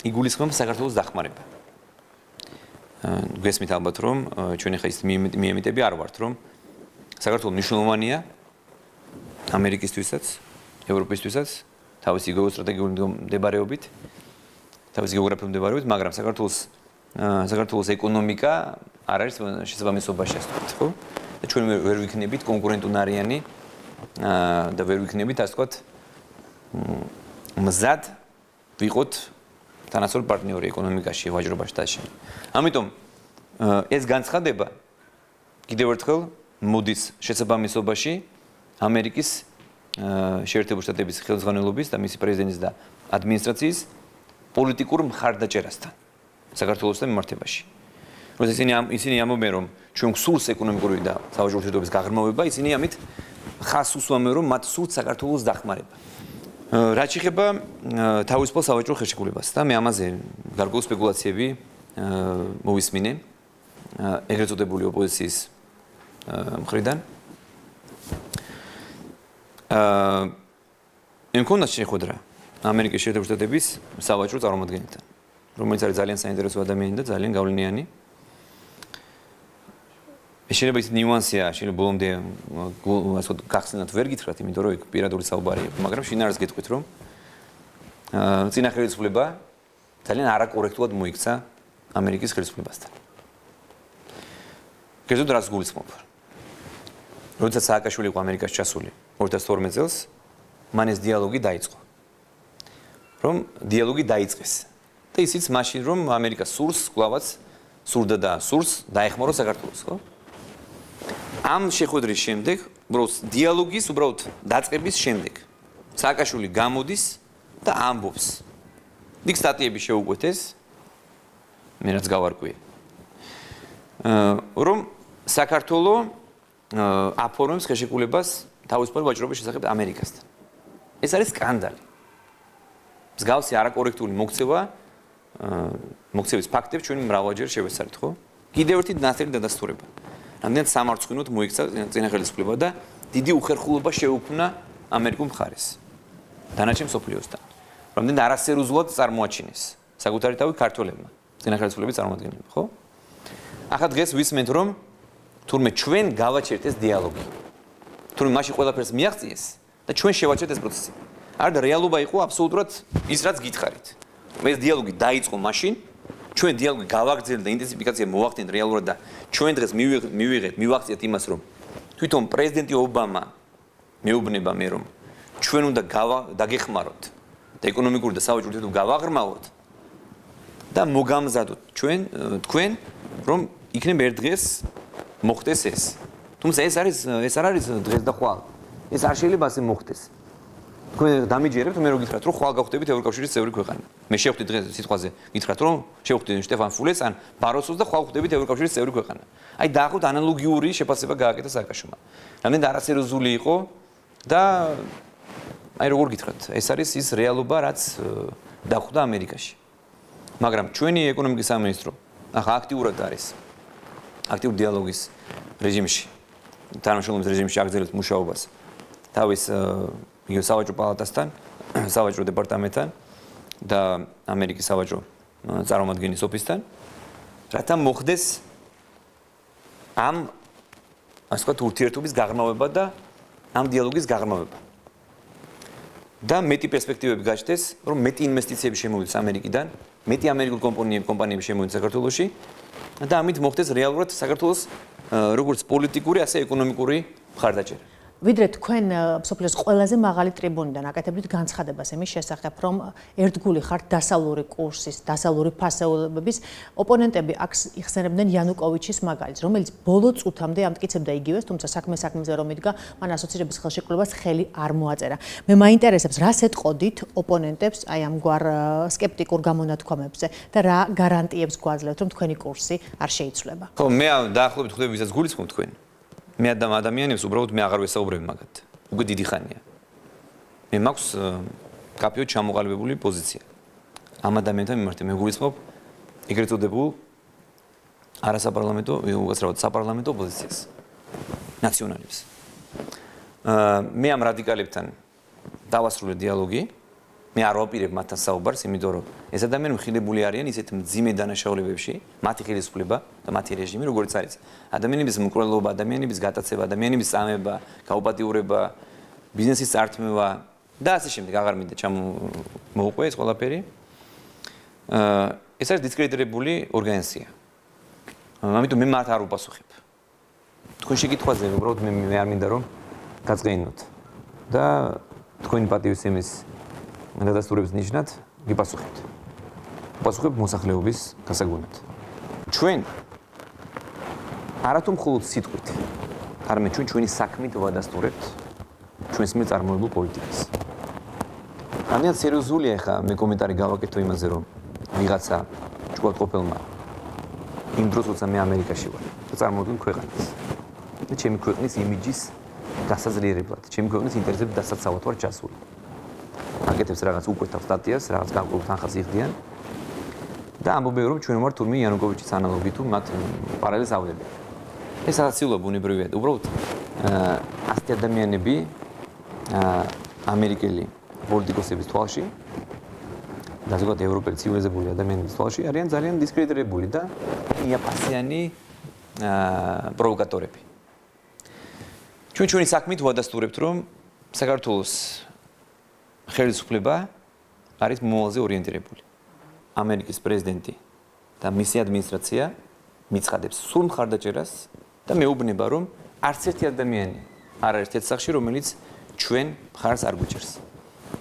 იგულისხმება საქართველოს დახმარება. გესმით ალბათ, რომ ჩვენ ახლა ის მიემიტები არ ვართ, რომ საქართველო მნიშვნელოვანია ამერიკისთვისაც, ევროპისთვისაც, თავისი გეოსტრატეგიული მდებარეობით, თავისი გეოგრაფიული მდებარეობით, მაგრამ საქართველოს ეკონომიკა არ არის შესაბამისობაში, ასე ვთქვათ, ხო? და ჩვენ ვერ ვიქნებით კონკურენტუნარიანი და ვერ ვიქნებით, ასე ვთქვათ, მზად ვიყოთ თანასწორი პარტნიორი ეკონომიკაში, ვაჭრობაში და ასე. ამიტომ ეს განცხადება კიდევ ერთხელ მოდის შესაბამისობაში ამერიკის შეერთებული შტატების ხელმძღვანელობის და მისი პრეზიდენტის და ადმინისტრაციის პოლიტიკურ მხარდაჭერასთან საქართველოსთან მიმართებაში. როდესაც ისინი ამბობენ, რომ ჩვენ გვსურს ეკონომიკური და სავაჭრო ურთიერთობების გაღრმავება, ისინი ამით ხაზს უსვამენ, რომ მათ სურთ საქართველოს დახმარება. რაც შეეხება თავისუფალ სავაჭრო ხელშეკრულებას და მე ამაზე გარკვეული სპეკულაციები მოვისმინე ეგრეთ წოდებული ოპოზიციის მხრიდან. მე მქონდა შეხვედრა ამერიკის შეერთებული შტატების სავაჭრო წარმომადგენელთან, რომელიც არის ძალიან საინტერესო ადამიანი და ძალიან გავლენიანი. შეიძლება ის ნიუანსია, შეიძლება ბოლომდე ასე გახსნათ ვერ გითხრათ, იმიტომ რომ იქ პირადული საუბარი იყო, მაგრამ შინაარს გეტყვით, რომ წინა ხელისუფლება ძალიან არაკორექტულად მოიქცა ამერიკის ხელისუფლებასთან. გეზოდ რას გულისხმობ? როდესაც სააკაშვილი იყო ამერიკაში ჩასული 2012 წელს, მან ეს დიალოგი დაიწყო. რომ დიალოგი დაიწყეს. და ისიც მაშინ რომ ამერიკა სურს, კლავაც სურდა და სურს დაეხმარო საქართველოს, ხო? ამ შეხვედრის შემდეგ, უბრალოდ დიალოგის უბრალოდ დაწყების შემდეგ, სააკაშვილი გამოდის და ამბობს. იქ სტატიები შეუკვეთეს, მე რაც გავარკვიე. რომ საქართველო აფორმებს ხელშეკრულებას თავისუფალი ვაჭრობის შესახებ ამერიკასთან. ეს არის სკანდალი. მსგავსი არაკორექტული მოქცევის ფაქტებს ჩვენ მრავალჯერ შევესწარით, ხო? კიდევ ერთი ნათელი დადასტურება. რამდენად სამარცხვინოდ მოიქცა წინა ხელისუფლება და დიდი უხერხულობა შეუქმნა ამერიკულ მხარეს. დანარჩენ მსოფლიოსთან. რამდენად არასერიოზულად წარმოაჩინეს საკუთარი თავი ქართველებმა, წინა ხელისუფლების წარმომადგენლებმა, ხო? ახლა დღეს ვისმენთ, რომ თურმე ჩვენ გავაჩერთ ეს დიალოგი. თურმე მაშინ ყველაფერს მიაღწიეს და ჩვენ შევაჩერთ ეს პროცესი. არ და რეალობა იყო აბსოლუტურად ის, რაც გითხარით. ეს დიალოგი დაიწყო მაშინ, ჩვენ დიალოგი გავაგრძელებთ და ინტენსიფიკაცია მოვახდინეთ რეალურად და ჩვენ დღეს მივახციეთ იმას, რომ თვითონ პრეზიდენტი ობამა მეუბნება მე, რომ ჩვენ უნდა დაგეხმაროთ და ეკონომიკური და სავაჭრო ურთიერთობები გავაღრმავოთ და მოგამზადოთ თქვენ, რომ იქნებ ერთ დღეს მოხდეს ეს. თუმცა ეს არ არის დღეს და ხვალ. ეს არ შეიძლება ასე მოხდეს. თქვენ დამიჯერებთ, მე რო გითხრათ, რომ ხვალ გავხდებით ევროკავშირის წევრი ქვეყანა. მე შევხვდით დღეს სიტყვაზე, გითხრათ, რომ შევხვდით შტეფან ფულეს ან ბაროსოს და ხვალ ვხდებით ევროკავშირის წევრი ქვეყანა. აი დაახოთ ანალოგიური შეფასება გააკეთა სააკაშვილმა. რამდენად არასერიოზული იყო და აი როგორ გითხრათ, ეს არის ის რეალობა, რაც დახვდა ამერიკაში. მაგრამ ჩვენი ეკონომიკის სამინისტრო ახლა აქტიურად არის აქტიურ დიალოგის რეჟიმში, თანამშრომლობის რეჟიმში აგრძელებს მუშაობას თავის იგივე სავაჭრო პალატასთან, სავაჭრო დეპარტამენტთან და ამერიკის სავაჭრო წარმომადგენლის ოფისთან, რათა მოხდეს ამ ასე ვთქვათ ურთიერთობის გაღრმავება და ამ დიალოგის გაღრმავება. და მეტი პერსპექტივები გაჩნდეს, რომ მეტი ინვესტიციები შემოვიდეს ამერიკიდან, მეტი ამერიკული კომპანიები შემოვიდეს საქართველოში და ამით მოხდეს რეალურად საქართველოს როგორც პოლიტიკური, ასე ეკონომიკური მხარდაჭერა. ვიდრე თქვენ მსოფლიოს ყველაზე მაღალი ტრიბუნიდან აკეთებდით განცხადებას იმის შესახებ, რომ ერთგული ხართ დასავლური კურსის, დასავლური ფასეულობების ოპონენტები აქ იხსენებდნენ იანუკოვიჩის მაგალითს, რომელიც ბოლო წუთამდე ამტკიცებდა იგივეს, თუმცა საქმეზე რომ იდგა, მან ასოცირების ხელშეკრულებას ხელი არ მოაწერა. მე მაინტერესებს, რას ეტყოდით ოპონენტებს აი ამგვარ სკეპტიკურ გამონათქვამებზე და რა გარანტიებს გვაძლევთ, რომ თქვენი კურსი არ შეიცვლება? ხო, მე დაახლოებით ხვდები, ვისაც გულისხმობ თქვენ. მე ადამიანებს უბრალოდ მე აღარ ვესაუბრებ მაგათ. უკვე დიდი ხანია. მე მაქვს კაფეო ჩამოყალიბებული პოზიცია. ამ ადამიანთან მიმართ მე გულისხმობ ეგრეთ წოდებულ არასაპარლამენტო, უბრალოდ საპარლამენტო პოზიციას. ნაციონალებს. მე ამ რადიკალებთან დავასრულე დიალოგი. მე არ ვაპირებ მათთან საუბარს, იმიტომ რომ ეს ადამიანები ხილებული არიან ისეთ მძიმე დანაშაულებებში, მათი ხელისუფლება და მათი რეჟიმი, როგორც არის. ადამიანების მკვლელობა, ადამიანების გატაცება, ადამიანების წამება, გაუპატიურება, ბიზნესის წართმევა და ასე შემდეგ, აღარ მინდა ჩამოვუყვე ეს ყველაფერი. ეს არის დისკრედიტებული ორგანიზაცია. ამიტომ მე მათ არ ვპასუხებ. თქვენ შეკითხვაზე უბრალოდ მე არ მინდა რომ გაწყენინოთ და თქვენი პატივისცემის დადასტურების ნიშნად გიპასუხებთ. პასუხებ მოსახლეობის გასაგონად. ჩვენ არათუ მხოლოდ სიტყვით, არამედ ჩვენი საქმით ვადასტურებთ ჩვენს მიერ წარმოებულ პოლიტიკას. რამდენად სერიოზულია ახლა მე კომენტარი გავაკეთო იმაზე, რომ ვიღაცა ჭკუატყოფელმა იმ დროს როცა მე ამერიკაში ვარ და წარმოვიდგინე ქვეყანას. და ჩემი ქვეყნის იმიჯის გასაზრიერებლად, ჩემი ქვეყნის ინტერესების დასაცავად ვარ ჩასული. აკეთებს რაღაც უკვეთა სტატიას, რაღაც განკურნალ თანხას იხდიან და ამბობენ რომ ჩვენ ვართ თურმე იანუკოვიჩის ანალოგი თუ მათ პარალელს ავლებენ. ეს ასაცილო ბუნებრივია. უბრალოდ ასეთი ადამიანები ამერიკელი პოლიტიკოსების თვალში და ზოგადად ევროპელი ცივილიზებული ადამიანების თვალში არიან ძალიან დისკრედიტირებული და იაფასიანი პროვოკატორები. ჩვენი საქმით ვადასტურებთ რომ საქართველოს ხელისუფლება არის მომავალზე ორიენტირებული. ამერიკის პრეზიდენტი და მისი ადმინისტრაცია მიცხადებს სულ მხარდაჭერას და მეუბნება რომ არც ერთი ადამიანი არ არის ერთ სახში რომელიც ჩვენ მხარს არ გვიჭერს.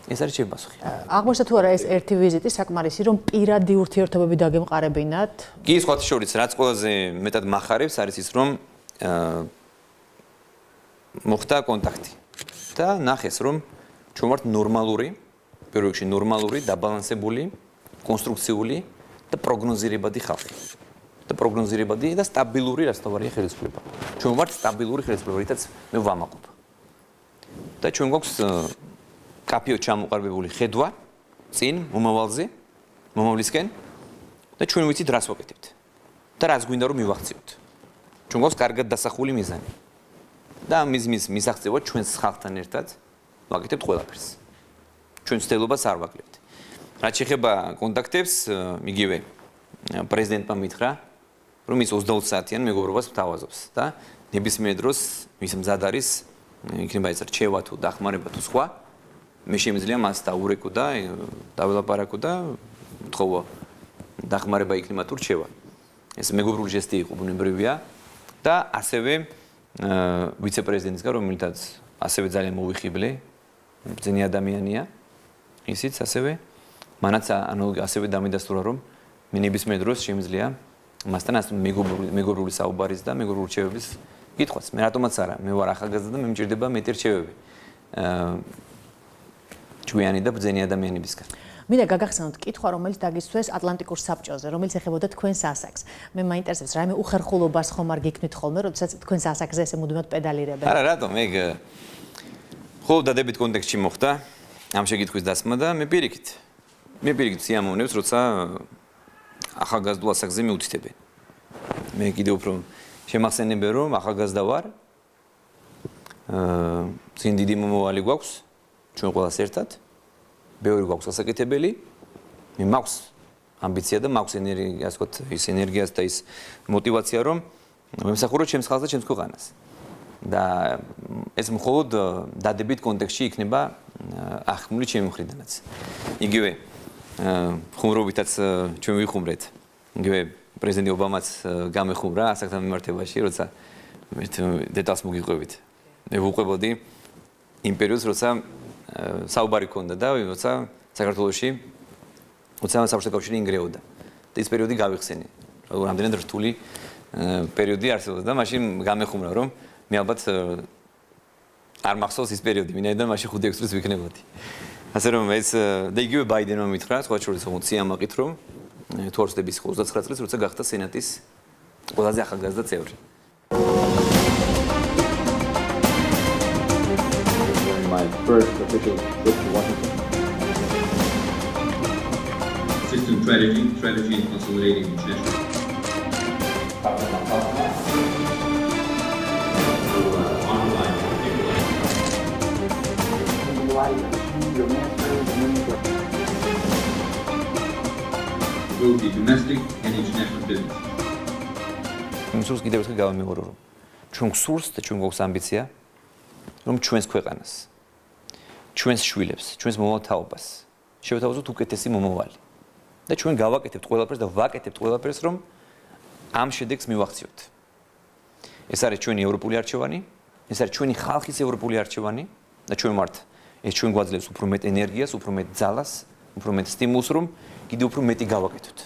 ეს არის ჩემი პასუხი. აღმოჩნდა თუ არა ეს ერთი ვიზიტი საკმარისი რომ პირადი ურთიერთობები დაგემყარებინათ? კი, სხვა შორის რაც ყველაზე მეტად მახარებს არის ის რომ მოხდა კონტაქტი და ნახეს რომ ჩვენ ვართ ნორმალური, პირველ რიგში ნორმალური, დაბალანსებული, კონსტრუქციული და პროგნოზირებადი ხალხი. და პროგნოზირებადი და სტაბილური რასთავარია ხელისუფლება. ჩვენ ვართ სტაბილური ხელისუფლება, რითაც მე ვამაყობ. და ჩვენ გვაქვს კაფეო ჩამოყალიბებული ხედვა წინ მომავალზე, მომავლისკენ და ჩვენ ვიცით რას ვაკეთებთ. და რას გვინდა რომ მივახციოთ. ჩვენ გვაქვს კარგად დასახული მიზანი. და მის მისაღწევად ჩვენს ხალხთან ერთად ვაკეთებთ ყველაფერს. ჩვენ ცდილობას არ ვაკლებთ. რაც შეეხება კონტაქტებს, იგივე პრეზიდენტმა მითხრა, რომ ის 20 საათიან მეგობრობას მთავაზობს და ნებისმიერ დროს ის მზად არის, იქნება ეს რჩევა თუ დახმარება თუ სხვა, მე შემიძლია მას დაურეკო და დაველაპარაკო და მთხოვა დახმარება იქნება თუ რჩევა. ეს მეგობრული ჟესტი იყო ბუნებრივია და ასევე ვიცე-პრეზიდენტისგან, რომელთაც ასევე ძალიან მოვიხიბლე, ბრძენი ადამიანია, ისიც ასევე მანაც ასევე დამიდასტურა, რომ მე ნებისმიერ დროს შემიძლია მასთან მეგობრული საუბარის და მეგობრული რჩევების კითხვას. მე რატომაც არა, მე ვარ ახალგაზრდა და მე მჭირდება მეტი რჩევები. ჭვიანი და ბრძენი ადამიანებისგან. მინდა გაგახსენოთ კითხვა, რომელიც დაგისვეს ატლანტიკურ საბჭოზე, რომელიც ეხებოდა თქვენს ასაკს. მე მაინტერესებს, რაიმე უხერხულობას ხომ არ გიქნით ხოლმე, როდესაც თქვენს ასაკზე ესე მუდმივად პედალირებენ? არა, რატომ? ეგ ხო დადებით კონტექსტში მოხდა ამ შეკითხვის დასმა და მე პირიქით სიამოვნებს, როცა ახალგაზრდულ ასაკზე მიუთითებენ. მე კიდევ უფრო შემახსენებენ, რომ ახალგაზრდა ვარ. წინ დიდი მომავალი გვაქვს, ჩვენ ყველას ერთად. ბევრი გვაქვს გასაკეთებელი. მე მაქვს ამბიცია და მაქვს ენერგია, ასე ვთქვათ, ის ენერგიას და ის мотиваცია, რომ მემსახუროთ ჩემს ხალხს და ჩემს ქვეყანას. და ეს მხოლოდ დადებით კონტექსტში იქნება ახმული ჩემი მხრიდანაც. იგივე ხუმრობითაც ჩვენ ვიხუმრეთ. იგივე პრეზიდენტი ობამაც გამეხუმრა ასაკთან მიმართებაში, როცა დეტალს მოგიყვებით. მე ვუყვებოდი იმ პერიოდს, როცა საუბარი ქონდა და როცა საქართველოში საბჭოთა კავშირი ინგრეოდა. და ის პერიოდი გავიხსენი. რამდენად რთული პერიოდი არსებობდა და მაშინ გამეხუმრა, რომ მე ალბათ არ მახსოვს ის პერიოდი, ვინაიდან მაშინ 5-6 წელს ვიქნებოდი. ასე რომ ეს და იგივე ბაიდენმა მითხრა, სხვა შორის ციამაყით, რომ თუ არ ვწდები 29 წელს, როცა გახდა სენატის ყველაზე ახალგაზრდა წევრი. My first official trip to Washington. System strategy and consolidating international. Will be domestic and international business. მსურს კიდევ ერთხელ გავამეორო, რომ ჩვენ გვსურს და ჩვენ გვაქვს ამბიცია, რომ ჩვენს ქვეყანას, ჩვენს შვილებს, ჩვენს მომავალთაობას შევთავაზოთ უკეთესი მომავალი. და ჩვენ გავაკეთებთ ყველაფერს და ვაკეთებთ ყველაფერს, რომ ამ შედეგს მივახციოთ. ეს არის ჩვენი ევროპული არჩევანი, ეს არის ჩვენი ხალხის ევროპული არჩევანი და ჩვენ ვართ ეს ჩვენ გვაძლევს უფრო მეტ ენერგიას, უფრო მეტ ძალას, უფრო მეტ სტიმულს, რომ კიდევ უფრო მეტი გავაკეთოთ.